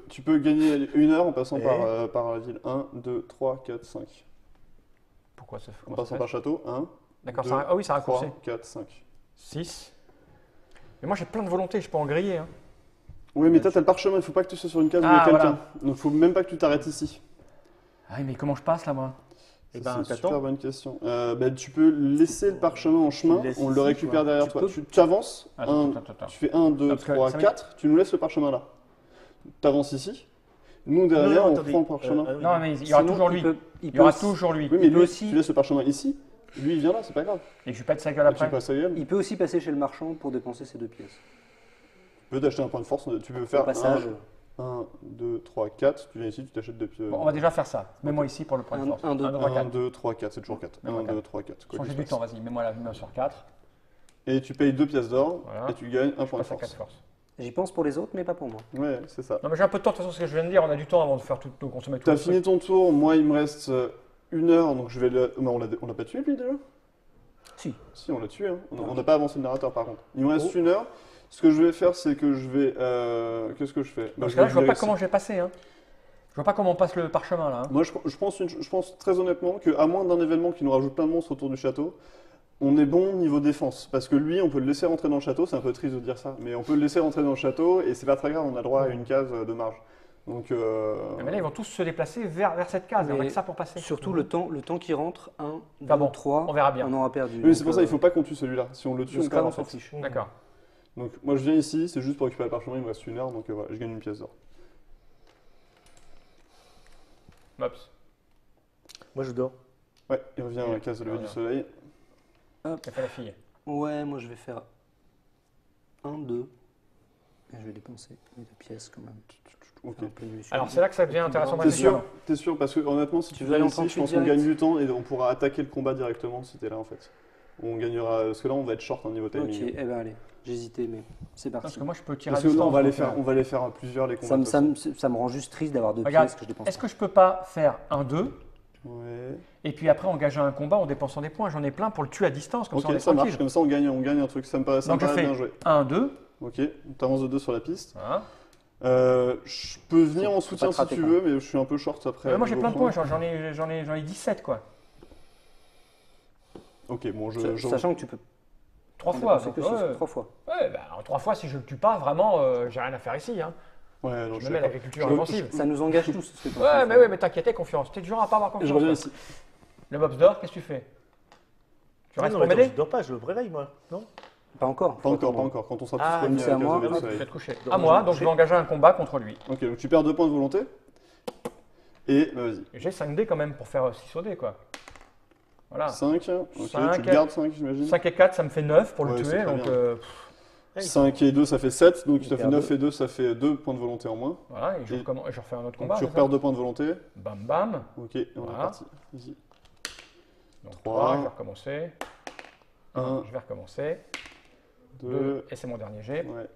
Tu peux gagner 1 heure en passant Et par la ville. 1, 2, 3, 4, 5. Pourquoi ça En passant par château. 1, D'accord, 2, ça, ah oui, ça a 3, raccourci. 4, 5. 6. Mais moi j'ai plein de volonté, je peux en griller. Hein. Oui, mais toi, t'as le parchemin, il faut pas que tu sois sur une case où il y Ah, a quelqu'un. voilà. Donc, il faut même pas que tu t'arrêtes ici. Ah oui, mais comment je passe là, moi Eh Ça, ben, c'est une t'attends. super bonne question. Tu peux laisser le parchemin en chemin, laisses on le ici, récupère quoi. derrière Tu toi. peux- Tu avances, Attends. tu fais 1, 2, Parce que 3, ça 4, tu nous laisses le parchemin là. Tu avances ici, Nous, derrière, on attendez. prend le parchemin. Oui. Non, mais il y aura Sinon, toujours lui. il Il y aura peut- toujours lui. Oui, mais il peut lui, aussi- tu laisses le parchemin ici. Lui, il vient là, c'est pas grave. Et je lui pète sa gueule Tu après. passes à gueule. Il peut aussi passer chez le marchand pour dépenser ses 2 pièces. Tu peux t'acheter un point de force. Tu peux Au faire passage, 1, 2, 3, 4. Tu viens ici, tu t'achètes 2 pièces. Bon, on va déjà faire ça. Mets-moi ici pour le point de force. 1, 2, 1, 2, 3, 1, 4. 2, 3, 4. C'est toujours 4. Mets-moi 1, 2, 3, 4. Quoi Changer qu'il du se temps, passe. vas-y, mets-moi la main sur 4. Et tu payes 2 pièces d'or. Voilà. Et tu gagnes un Je point de passe à 4 force. force. J'y pense pour les autres, mais pas pour moi. Ouais, c'est ça. Non, mais j'ai un peu de temps, de toute façon, ce que je viens de dire, on a du temps avant de faire tout, de consommer tout. T'as le fini truc. ton tour. Moi, il me reste 1 heure. Donc je vais le. Mais on l'a pas tué, lui, déjà? Si. Si, on l'a tué. Hein. On n'a pas avancé le narrateur, par contre. Il me reste 1 heure. Ce que je vais faire, c'est que je vais. Qu'est-ce que je fais? Parce je que là, vais je vois pas virer comment ici. je vais passer. Hein. Je vois pas comment on passe le parchemin là. Hein. Moi, je pense très honnêtement qu'à moins d'un événement qui nous rajoute plein de monstres autour du château, on est bon niveau défense. Parce que lui, on peut le laisser rentrer dans le château. C'est un peu triste de dire ça. Mais on peut le laisser rentrer dans le château et c'est pas très grave. On a droit à une case de marge. Donc. Mais là, ils vont tous se déplacer vers cette case. On a Mais que ça pour passer. Surtout le temps qui rentre, 1, 2, Ah bon, 3, on verra bien. on aura perdu. Oui, c'est Donc, pour ça, il faut pas qu'on tue celui-là. Si on le tue, le on Scrabble, perd on en s'en fait. fiche. D'accord. Donc moi je viens ici, c'est juste pour récupérer le parchemin, il me reste 1 heure, donc voilà, je gagne une pièce d'or. Mops. Moi, je dors. Ouais, il revient à la case de lever du soleil. Ça fait la fille. Ouais, moi je vais faire 1, 2. Et je vais dépenser les 2 pièces quand même. Ok. Un peu mieux. Alors, c'est là que ça devient intéressant. T'es sûr? T'es sûr? Parce que honnêtement, si tu veux viens aller en ici, je 38 pense qu'on direct gagne du temps et on pourra attaquer le combat directement si t'es là en fait. On gagnera, parce que là on va être short en niveau Ok, timing. eh ben allez, j'hésitais, mais c'est Parce parti. que moi, je peux tirer Parce à que là distance. on va les donc, faire, on va les faire à plusieurs les combats. Ça me, de toute ça, façon. me, ça me rend juste triste d'avoir 2 Regarde, pièces que je dépense. Est-ce que je peux pas faire un 2 Ouais. et puis après engager un combat en dépensant des points? J'en ai plein pour le tuer à distance, comme ça on est Ok, ça marche, tranquille. comme ça on gagne un truc, ça me paraît Donc je fais bien joué. 1, 2. Ok, t'avances de 2 sur la piste. Voilà. Je peux venir en Faut soutien pas te si rater, tu quand veux, mais je suis un peu short après. Moi j'ai niveau plein de points, point. j'en ai 17 quoi. Ok, bon, Sachant que tu peux 3 en fois. dépenser Donc, que ouais. 3 fois. Ouais, bah, en 3 fois, si je le tue pas, vraiment, j'ai rien à faire ici. Hein. Ouais, non, Je je me mets à sais pas. l'agriculture Je- offensive. Ça nous engage tous. ce que t'es en train Ouais, de mais faire. ouais, mais t'inquiète, aie confiance. T'es du genre à pas avoir Je confiance. reviens toi. ici. Le Bobs d'or, qu'est-ce que tu fais? Tu Ah restes non, pour attends, m'aider? je dors pas, je me réveille, moi. Non? Pas encore. Pas encore, pas encore. Quand on sera tous Ah, remis c'est à à la moi. case de Ah, soleil. tu vas te coucher. Donc, À moi, je donc vais je vais engager un combat contre lui. Ok, donc tu perds 2 points de volonté. Et vas-y. Et j'ai 5 dés quand même pour faire 6 au dé, quoi. Voilà. 5, ok, 5, tu le gardes 5, j'imagine. 5 et 4, ça me fait 9 pour le Ouais, c'est tuer. très Donc bien. Ah, 5 et 2, ça fait 7, donc Il ça fait perd 9 deux. et 2, ça fait 2 points de volonté en moins. voilà, et je, Et- je refais un autre Donc combat. tu c'est ça repères 2 points de volonté. Bam bam. Ok, et on est Voilà. parti. Easy. Donc 3, 3, je vais recommencer. 1, un, je vais recommencer. 2, 2, et c'est mon dernier jet. ouais.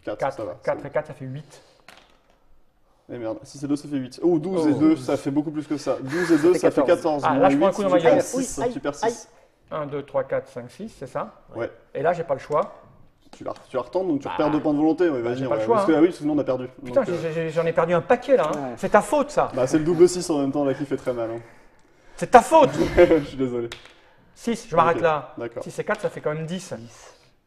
4, 4, ça va. 4 et 4, ça fait 8. Et merde, si c'est 2, ça fait 8. Oh, 12 Oh. et 2, ça fait beaucoup plus que ça. 12 et 2, ça fait 14. Ah, là, je prends un coup dans ma gueule. Tu perds 6. 1, 2, 3, 4, 5, 6, c'est ça? Ouais. Et là, j'ai pas le choix. Tu la retentes, donc tu Bah, repères 2 points de volonté. Ouais, vas-y, j'ai on pas va- le choix, Parce que, hein. ah oui, sinon on a perdu. Putain, Donc, j'en ai perdu un paquet là. Hein. Ouais. C'est ta faute ça. bah, c'est le double 6 en même temps là qui fait très mal. Hein. C'est ta faute. Je suis désolé. 6, je m'arrête Ok, là. D'accord. 6 et 4, ça fait quand même 10.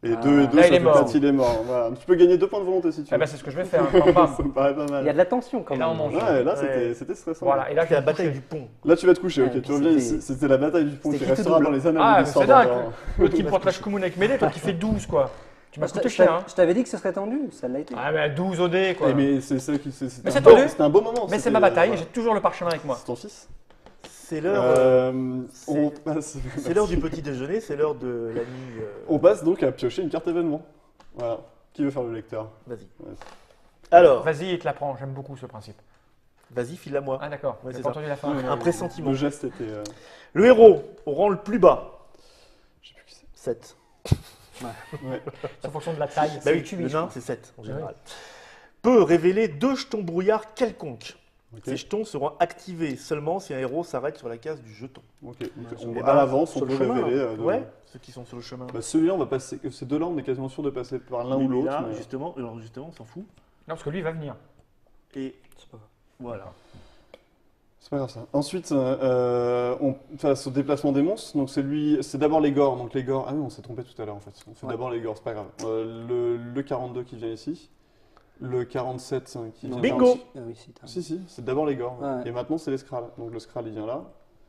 Et Ah. 2 et 2, Là, ça il est fait mort. 4, il est mort. Voilà. Tu peux gagner 2 points de volonté si tu Eh veux. ben, c'est ce que je vais faire. Bam, bam. Ça me paraît pas Il y a mal. de la tension quand Et là, même. on mange. Ouais, là Ouais. c'était stressant. Voilà, et là, je C'est vais la me bataille coucher. du pont. Là, tu vas te coucher, ok. Ouais, Tu reviens c'était- ici. C'était la bataille du pont qui c'était qui tout restera double. dans les annales Ah, de mais c'est l'histoire dingue. d'Andorre. L'autre qui me porte la chkoumoun avec mes dés, toi qui fais 12 quoi. Tu m'as Je coûté cher. Hein. t'avais dit que ce serait tendu, ça l'a été. Ah, mais 12 au dé quoi. Eh, mais c'est ça qui. Mais c'est un beau- tendu. C'était un beau moment. Mais c'est c'était, ma bataille, voilà. j'ai toujours le parchemin avec moi. C'est ton fils. C'est l'heure On passe. c'est l'heure du petit déjeuner, c'est l'heure de la nuit. On passe donc à piocher une carte événement. Voilà. Qui veut faire le lecteur? Vas-y. Ouais. Alors, Vas-y, il te la prend, j'aime beaucoup ce principe. vas-y, file-la moi. Ah d'accord, Ouais, j'ai c'est pas ça. entendu la fin. Un pressentiment. Le geste était. Le héros, au rang le plus bas, Je sais plus qui c'est. 7. Ouais. C'est en fonction de la taille. Bah C'est oui, tu le vis, je nain, crois. c'est 7 en Ah général. Peut révéler 2 jetons brouillard quelconques. Ok. Ces jetons seront activés seulement si un héros s'arrête sur la case du jeton. Ok. Donc, Ouais, on- eh à ben, l'avance, on sur peut le chemin, révéler. Ouais, ceux qui sont sur le chemin. Bah, celui-là, on va passer. Ces deux-là, on est quasiment sûr de passer par l'un Oui, ou mais l'autre. là, mais- justement, alors justement, on s'en fout. Non, parce que lui il va venir. Et C'est pas grave. voilà. C'est pas grave ça. Ensuite, on passe au déplacement des monstres. Donc c'est d'abord les gores. Donc les gores. Ah oui, on s'est trompé tout à l'heure en fait. On fait Ouais. d'abord les gores, c'est pas grave. Le 42 qui vient ici. Le 47 qui vient Bingo. ici. Ah oui, si, t'as- Si, c'est d'abord les gores. Ouais. Et maintenant, c'est les Skrulls. Donc le Skrull, il vient là.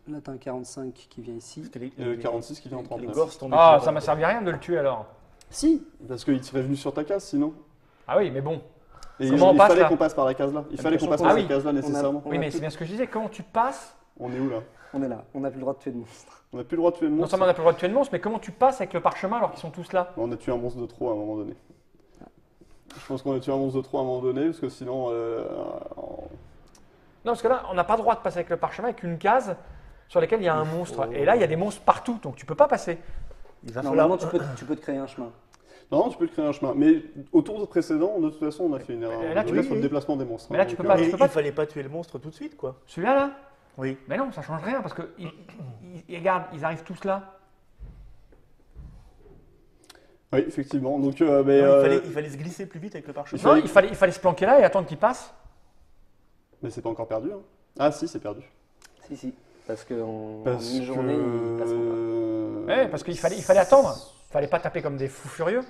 Là, t'as un 45 qui vient ici. Parce que les, Et le 46 qui vient en les 39. gores sont Ah, ça m'a servi à rien de le tuer alors. Si. Parce qu'il serait venu sur ta case sinon. Ah oui, mais bon. Et Comment on il passe, fallait là qu'on passe par la case là. Il fallait qu'on passe Ah par oui. cette case là nécessairement. On Oui, a mais plus- c'est bien ce que je disais. Comment tu passes? On est où là? On est là, on n'a plus le droit de tuer de monstres. On n'a plus le droit de tuer le Non monstre. seulement on n'a pas le droit de tuer le monstre, mais comment tu passes avec le parchemin alors qu'ils sont tous là? On a tué un monstre de trop à un moment donné. Je pense qu'on a tué un monstre de trop à un moment donné, parce que sinon. Non, parce que là, on n'a pas le droit de passer avec le parchemin avec une case sur laquelle il y a un monstre. Et là, il y a des monstres partout, donc tu peux pas passer. Il va Normalement, falloir. tu peux te créer un chemin. Non, tu peux te créer un chemin. Mais au tour précédent, de toute façon, on a fait une erreur. Et là, tu On a peux- fait le déplacement des monstres. Mais là, hein, tu donc, peux pas- Mais tu peux pas- il fallait pas tuer le monstre tout de suite, quoi. Celui-là, là? Oui. Mais non, ça change rien parce que regarde, ils arrivent tous là. Oui, effectivement. Donc, Non, mais, il fallait se glisser plus vite avec le parchemin. Non, il fallait se planquer là et attendre qu'ils passent. mais c'est pas encore perdu. Hein. Ah, si, c'est perdu. Si. Parce qu'en Parce une journée, ils passeront pas. Ouais, parce qu'il fallait attendre. Il fallait pas taper comme des fous furieux.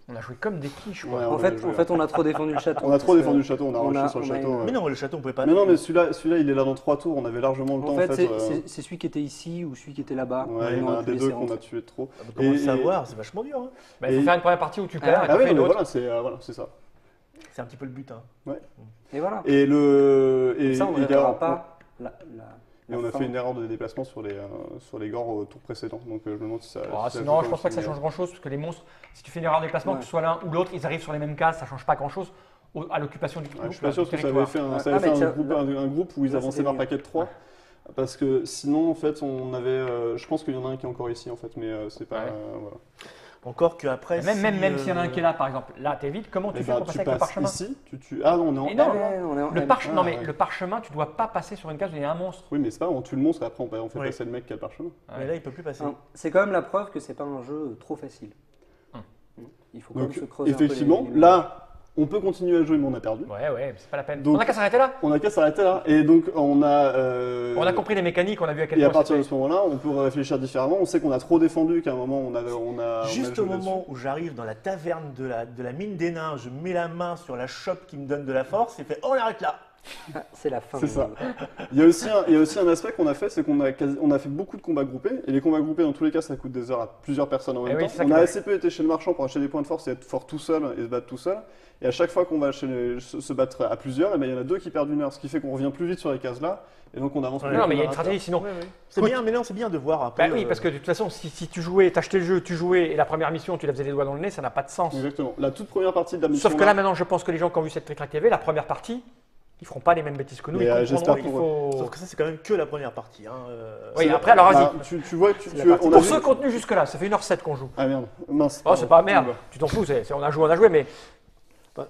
On a joué comme des quiches, quoi. Ouais, En on fait, a joué, en fait, on a trop défendu le château. On a trop parce que défendu le château, on a on rushé a- sur le on a château. une- Mais non, le château, on pouvait pas. Mais non, mais celui-là, il est là dans 3 tours. On avait largement le temps, En fait, euh, c'est celui qui était ici ou celui qui était là-bas. Ouais, il y en On a aurait un pu des laisser deux qu'on rentrer. a tué de trop. Ah, bah, comment le Et- savoir? C'est vachement dur. Hein. Bah, il faut Et- faire une première partie où tu perds et Ah tu oui, fais une non, mais autre. voilà, c'est ça. C'est un petit peu le but. Hein. Et voilà. Et Ça, on ne il y a- verra pas Et on a fin. fait une erreur de déplacement sur les gores au tour précédent. Donc je me demande si ça. Ah, si ça non, joue je pense pas que ça aussi, change grand-chose parce que les monstres, si tu fais une erreur de déplacement, Ouais. que ce soit l'un ou l'autre, ils arrivent sur les mêmes cases, ça change pas grand-chose à l'occupation du Je suis pas sûr que ça avait territoire. fait un, Ouais. ça avait Ah, fait mais un tiens, groupe, là- un groupe où ils là, avançaient c'était par mieux. paquet de 3. Parce que sinon, en fait, on avait. Je pense qu'il y en a un qui est encore ici, en fait, mais c'est pas. Ouais. Voilà. Encore qu'après. Même s'il y en a un qui est là, par exemple, là, t'évites, comment tu Et fais ben, pour passer tu avec le passes parchemin? ici, Ah non, on est en Et non, R, là. Ouais, on est en Le M. non, mais ouais. le parchemin, tu dois pas passer sur une case où il y a un monstre. Oui, mais c'est pas, on tue le monstre et après on fait Oui. passer le mec qui a le parchemin. Mais là, il peut plus passer. Hein, c'est quand même la preuve que c'est pas un jeu trop facile. Il faut quand même Donc, se creuser un peu effectivement, les là, on peut continuer à jouer, mais on a perdu. Ouais, mais c'est pas la peine. Donc- On a qu'à s'arrêter là. On a qu'à s'arrêter là. Et donc, on a. On a compris les mécaniques, on a vu à quel Et à point partir de c'était. ce moment-là, on peut réfléchir différemment. On sait qu'on a trop défendu, qu'à un moment, on a Juste joué au là-dessus. moment où j'arrive dans la taverne de la mine des nains, je mets la main sur la chope qui me donne de la force et fait on arrête là. Ah, c'est la fin. C'est du ça. monde. Il y a aussi un aspect qu'on a fait, c'est qu'on a fait beaucoup de combats groupés. Et les combats groupés, dans tous les cas, ça coûte des heures à plusieurs personnes en même oui, temps. c'est ça On qui a est assez peu été chez le marchand pour acheter des points de force et être fort tout seul et se battre tout seul. Et à chaque fois qu'on va se battre à plusieurs, eh ben, il y en a deux qui perdent une heure, ce qui fait qu'on revient plus vite sur les cases là. Et donc on avance Ouais. plus Non, vite. mais il y a une stratégie sinon. C'est Écoute- bien, mais non, c'est bien de voir un peu. Bah oui, parce que de toute façon, si tu jouais, t'achetais le jeu, tu jouais et la première mission, tu la faisais les doigts dans le nez, ça n'a pas de sens. Exactement. La toute première partie de la mission. Sauf que là, maintenant, je pense que les gens qui ont vu cette Trick Track TV, la première partie, ils feront pas les mêmes bêtises que nous. Mais, Ils comprendront j'espère qu'il pour faut. Sauf que ça, c'est quand même que la première partie. Hein. Oui, c'est- après, alors vas-y. bah, tu vois, C'est la partie on a Pour vu- ce contenu jusque-là, ça fait 1h07 qu'on joue. Ah merde, mince. Oh, c'est pas merde, tu t'en fous, on a joué, mais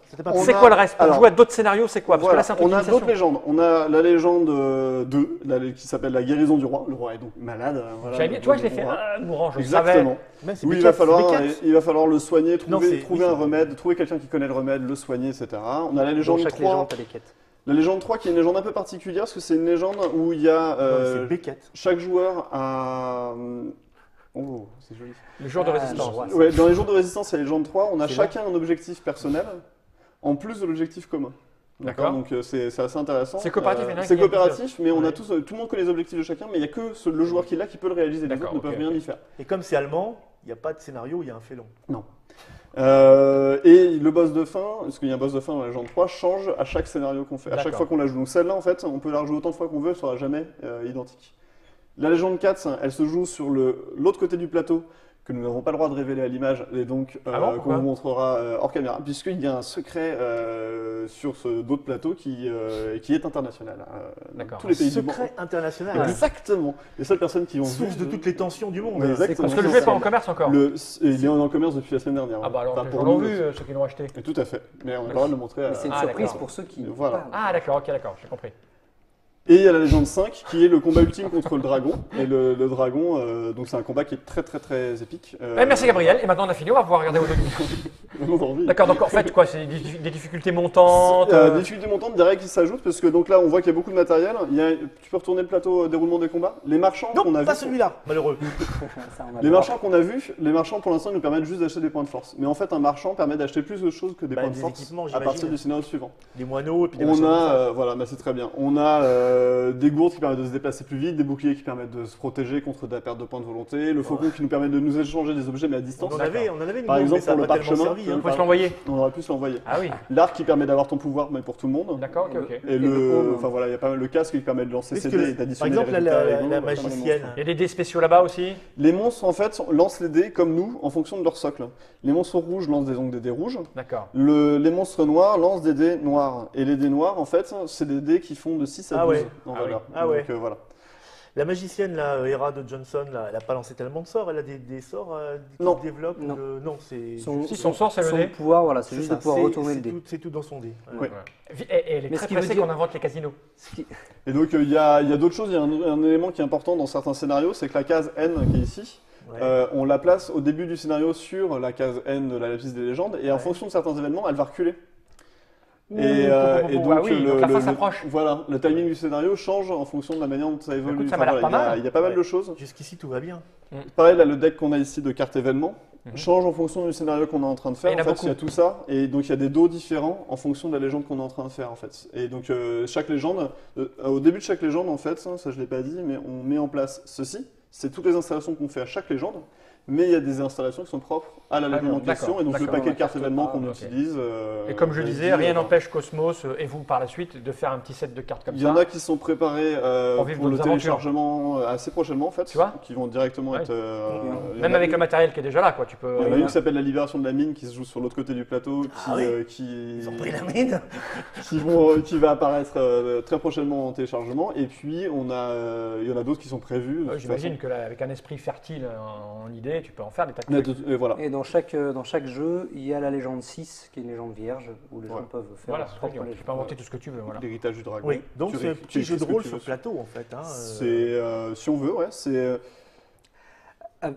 C'était pas On c'est a- quoi le reste? Pour alors- jouer à d'autres scénarios, c'est quoi? Parce Voilà, que là, c'est un truc on a d'initiation. d'autres légendes. On a la légende 2, qui s'appelle la guérison du roi. Le roi est donc malade. Voilà, J'avais bien- tu vois, je l'ai fait mourant, je le savais. Exactement. Mais c'est Oui, Beckett, c'est il va falloir le soigner, Non, trouver c'est- un oui, c'est- remède, trouver quelqu'un qui connaît le remède, le soigner, etc. On a la Dans légende chaque 3. légende, t'as des quêtes. La légende 3 qui est une légende un peu particulière parce que c'est une légende où il y a C'est Beckett. chaque joueur a. Oh, c'est joli. Le jour de Ah, résistance. le roi. Ouais, dans les jours de résistance, il y a la légende 3, on a C'est chacun un objectif personnel en plus de l'objectif commun. D'accord. Donc c'est assez intéressant. C'est coopératif, il y en a un C'est qui a coopératif, mais on a Ouais. tout le monde connaît les objectifs de chacun, mais il n'y a que le joueur qui l'a qui peut le réaliser. Les D'accord, autres ne peuvent ok, rien ok. y faire. Et comme c'est allemand, il n'y a pas de scénario, il y a un félon. Et le boss de fin, parce qu'il y a un boss de fin dans la légende 3, change à chaque scénario qu'on fait, à chaque D'accord. fois qu'on la joue. Donc celle-là, en fait, on peut la rejouer autant de fois qu'on veut, elle ne sera jamais identique. La légende 4, elle se joue sur l'autre côté du plateau, que nous n'avons pas le droit de révéler à l'image, et donc Ah bon, qu'on pourquoi vous montrera hors caméra, puisqu'il y a un secret sur d'autres plateaux qui est international. Dans D'accord. tous les pays du monde. Secret international. Exactement. Les seules personnes qui ont Source vu de toutes les tensions du monde. Ouais, exactement. Parce que le jeu n'est pas en commerce encore. il est en commerce depuis la semaine dernière. Ah bah alors, Enfin, les pour gens l'ont nous, vu, ceux qui l'ont acheté. et tout à fait. Mais on a le droit de le montrer. Mais c'est une Ah, surprise d'accord. pour ceux qui. Voilà. parlent. Ah d'accord, ok, d'accord, j'ai compris. Et il y a la légende 5 qui est le combat ultime contre le dragon. Et le dragon, donc c'est un combat qui est très très très épique. Merci Gabriel, et maintenant on a fini, on va pouvoir regarder vos données. Vraiment envie. D'accord, donc en fait quoi, c'est des difficultés montantes Des difficultés montantes direct qui s'ajoutent parce que donc là on voit qu'il y a beaucoup de matériel. Tu peux retourner le plateau déroulement des combats. Les marchands Non, qu'on a pas vus. celui-là, malheureux. Ça, on a Les le marchands qu'on a vus, les marchands pour l'instant nous permettent juste d'acheter des points de force. Mais en fait un marchand permet d'acheter plus de choses que des Bah, points de des force équipements, à j'imagine. partir du scénario suivant. Des moineaux et puis des On machins comme a, ça. voilà, bah c'est très bien. On a des gourdes qui permettent de se déplacer plus vite, des boucliers qui permettent de se protéger contre de la perte de points de volonté, le faucon qui nous permet de nous échanger des objets mais à distance. On en avait une Par gourde, exemple, mais ça pour a le pas tellement parchemin, servi, hein. On peut se l'envoyer. On aurait pu se l'envoyer. Ah oui, L'arc qui permet d'avoir ton pouvoir mais pour tout le monde. d'accord, ok. Et paume. enfin voilà, il y a pas mal le casque qui permet de lancer Est-ce ses que dés et par d'additionner exemple, les là, résultats. la Pas mal de magicienne, Il y a des dés spéciaux là-bas aussi. Les monstres en fait lancent les dés comme nous en fonction de leur socle. Les monstres rouges lancent des dés rouges. D'accord. Les monstres noirs lancent des dés noirs. Et les dés noirs, en fait, c'est des dés qui font de 6 à 12 Ah ouais. en Ah valeur. oui. Ah ouais. Donc voilà. la magicienne, là, Hera de Johnson, là, elle n'a pas lancé tellement de sorts, elle a des sorts qui Non. se développent. Non. Non, c'est Si, son sort, c'est le son dé. pouvoir, voilà, c'est c'est juste ça, de pouvoir c'est- retourner le c'est dé. tout- C'est tout dans son dé. Oui. Et elle est Mais très ce qui veut pressée dire- qu'on invente les casinos. Ce qui- Et donc il y a d'autres choses. Il y a un élément qui est important dans certains scénarios, c'est que la case N qui est ici, Ouais. on la place au début du scénario sur la case N de la lapis des légendes. Et en Ouais. fonction de certains événements, elle va reculer. Ouh, Et donc, ah oui, donc la fin s'approche. Voilà, le timing du scénario change en fonction de la manière dont ça évolue. Écoute, ça m'a l'air Enfin, pas voilà, mal. il y a pas mal Ouais. de choses. Jusqu'ici, tout va bien. Pareil, là, le deck qu'on a ici de cartes événements Mhm. change en fonction du scénario qu'on est en train de faire. Et il y en a En fait, beaucoup. il y a tout ça. Et donc, il y a des dos différents en fonction de la légende qu'on est en train de faire, en fait. Et donc, chaque légende, au début de chaque légende, en fait, ça je ne l'ai pas dit, mais on met en place ceci. C'est toutes les installations qu'on fait à chaque légende. Mais il y a des installations qui sont propres à la légende en d'accord, question. Et donc, le d'accord. paquet de cartes événements qu'on ok. utilise. Et comme je on disais, dit, rien n'empêche Cosmos et vous par la suite de faire un petit set de cartes comme Il y en ça. a qui sont préparés Pour vivre pour le d'autres aventures. téléchargement assez prochainement, en fait. Tu vois qui vont directement Ouais. être. il y en Même a avec une- le matériel qui est déjà là, quoi. Tu peux. Il y en a une qui s'appelle La Libération de la Mine qui se joue sur l'autre côté du plateau, Ah oui qui, Ils ont pris la mine. qui va apparaître très prochainement en téléchargement. Et puis il y en a d'autres qui sont prévus. de toute J'imagine façon. que là, avec un esprit fertile en idée, tu peux en faire des tas de Mais trucs. et voilà. Et dans chaque jeu, il y a la légende 6, qui est une légende vierge, où les gens Ouais. peuvent faire Voilà, leur c'est propre très bien. Tu légende. peux inventer tout ce que tu veux. Voilà. L'héritage du dragon. Oui, donc Tu c'est un écris petit jeu ce de que rôle tu sur veux. plateau, en fait. Hein, C'est si on veut, ouais. C'est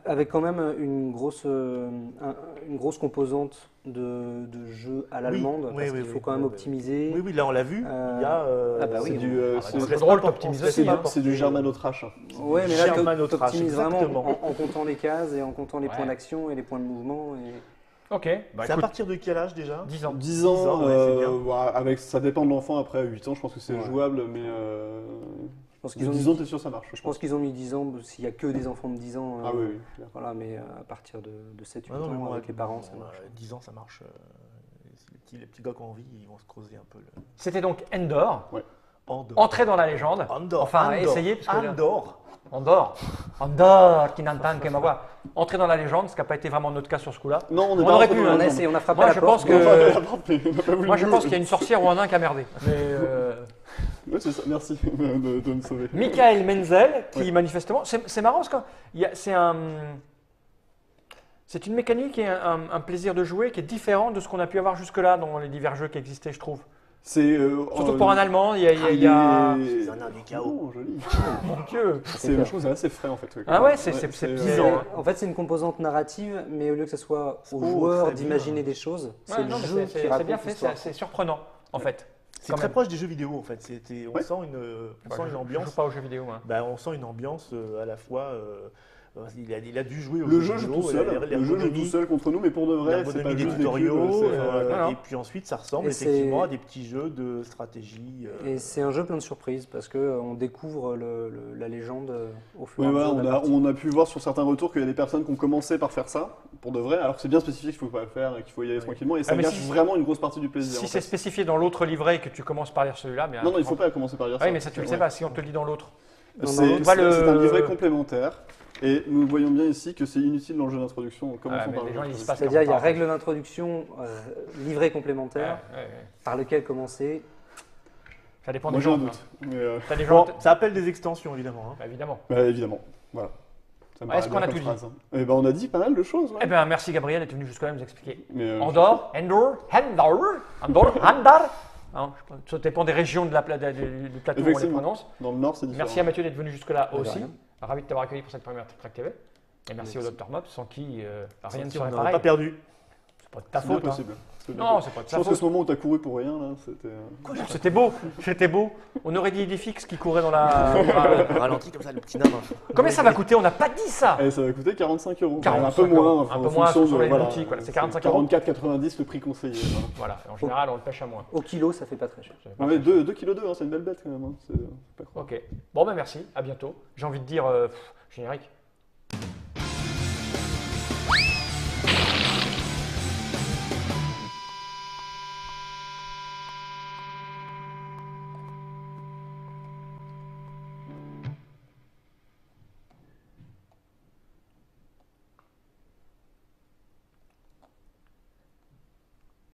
Avec quand même une grosse composante de jeu à l'allemande, oui, parce oui, qu'il faut oui, quand même oui, optimiser. Oui, là, on l'a vu. Il y a. ah bah oui, c'est on- du Ah, c'est- dans se le laisse drôle, pas t'optimises porter, aussi, on se laisse hein. pas c'est du porter. germanotrash. Ouais, mais là, Germanotrash, tu optimises vraiment exactement. en comptant les cases et en comptant les Ouais. points d'action et les points de mouvement. Et... Ok. Bah, C'est à écoute, partir de quel âge déjà 10 ans. 10 ans, 10 ans, ouais, c'est bien. ouais, avec, ça dépend de l'enfant. Après, à 8 ans, je pense que c'est Ouais. jouable, mais Je pense de qu'ils ont 10 ans, t'es sûr, ça marche. Je pense qu'ils ont mis 10 ans, s'il n'y a que des enfants de 10 ans. Ah oui, oui. clair. Voilà, mais à partir de 7-8 Ah non, mais ans, moi, avec les parents, ça bon, marche. 10 ans, ça marche. Les petits gars qui ont envie, ils vont se creuser un peu le. C'était donc Endor. Andorre. Entrer dans la légende. Andorre. Enfin, Andorre. essayer, parce que là- Andorre. Andor, qui n'entend que ma voix. Entrer dans la légende, ce qui n'a pas été vraiment notre cas sur ce coup-là. Non, on est On pas aurait rentré pu, dans On la a légende. essayé, on a frappé Moi, à la je porte. pense que- On a frappé à la porte, mais on n'a pas voulu Moi, je jouer. pense qu'il y a une sorcière ou un nain qui a merdé. Mais Ouais, c'est ça, merci de me sauver. Michael Menzel, qui Ouais. manifestement, c'est marrant parce que c'est une mécanique et un plaisir de jouer qui est différent de ce qu'on a pu avoir jusque-là dans les divers jeux qui existaient, je trouve. C'est Surtout pour un Allemand, il y a, C'est un nain du chaos. Oh, joli. mon Dieu. C'est je trouve que c'est assez frais en fait. Ah ouais, c'est Et, bizarre. en fait, c'est une composante narrative, mais au lieu que ce soit aux Oh, joueurs très d'imaginer bien. des choses, c'est Ouais, le non, mais jeu c'est qui raconte bien fait, l'histoire. c'est surprenant en fait. C'est Quand très même. proche des jeux vidéo en fait. On Ouais. sent une, Moi, je joue ambiance. pas aux jeux vidéo. Moi. On sent une ambiance à la fois. Il a dû jouer au Le jeu jeu joue vidéo, tout seul. Le jeu joue tout seul contre nous, mais pour de vrai, c'est l'ergonomie pas des juste des tutoriaux, cubes, c'est, voilà. et puis ensuite ça ressemble Et effectivement c'est- à des petits jeux de stratégie. Et c'est un jeu plein de surprises, parce qu'on découvre la légende au fur et Oui, à voilà, mesure de la partie. on a pu voir sur certains retours qu'il y a des personnes qui ont commencé par faire ça, pour de vrai, alors que c'est bien spécifié qu'il ne faut pas le faire et qu'il faut y aller tranquillement, et ça mais gâche si- vraiment une grosse partie du plaisir. Si en c'est fait. spécifié dans l'autre livret et que tu commences par lire celui-là, bien. Non, non, il ne faut pas commencer par dire Ah ça. oui, mais ça tu le sais Ouais. pas. Si on te le dit dans l'autre. Non, C'est non, tu vois le- c'est un livret complémentaire, et nous voyons bien ici que c'est inutile dans le jeu d'introduction. Commençons Ah, mais par les le gens, jeu ils se d'introduction. passent C'est-à-dire, il y a Par- règles d'introduction, livret complémentaire, Ouais, ouais, ouais. par lequel commencer. Ça dépend Moi des j'ai un gens. doute. Mais, T'as des gens. Bon, ça appelle des extensions évidemment. hein. Bah, évidemment. évidemment, voilà. Ça me Est-ce paraît qu'on a bien tout comme dit phrase, hein. Eh ben, on a dit pas mal de choses. ouais. Eh bien, merci Gabriel d'être venu jusqu'à là nous expliquer. Mais, Andorre, Endor, Andar. Hein, ça dépend des régions de du plateau où on les Effectivement. prononce. Dans le Nord, c'est différent. Merci à Mathieu d'être venu jusque-là De aussi. rien. Ravi de t'avoir accueilli pour cette première Track TV. Et merci au Dr Mob, sans qui rien ne Sans qui serait on n'aurait pareil. pas perdu. C'est pas de ta C'est bien faute. hein. possible. Non, c'est pas de Je sa pense que faute. ce moment où t'as couru pour rien, là, c'était. C'était beau, c'était beau. On aurait dit Idéfix qui courait dans la. Ralenti comme ça, le petit nain. Combien ça va coûter? On n'a pas dit ça. Et ça va coûter 45 €. 45 un peu moins, €. enfin, Un peu en moins fonction sur de- les voilà, boutiques, voilà, c'est 45 €. 44,90 le prix conseillé. Voilà. Voilà, en général, on le pêche à moins. Au kilo, ça fait pas très cher. Ah ouais, 2,2 kg, c'est une belle bête quand même. Hein. C'est pas croire. Ok. Bon, ben merci, à bientôt. J'ai envie de dire générique.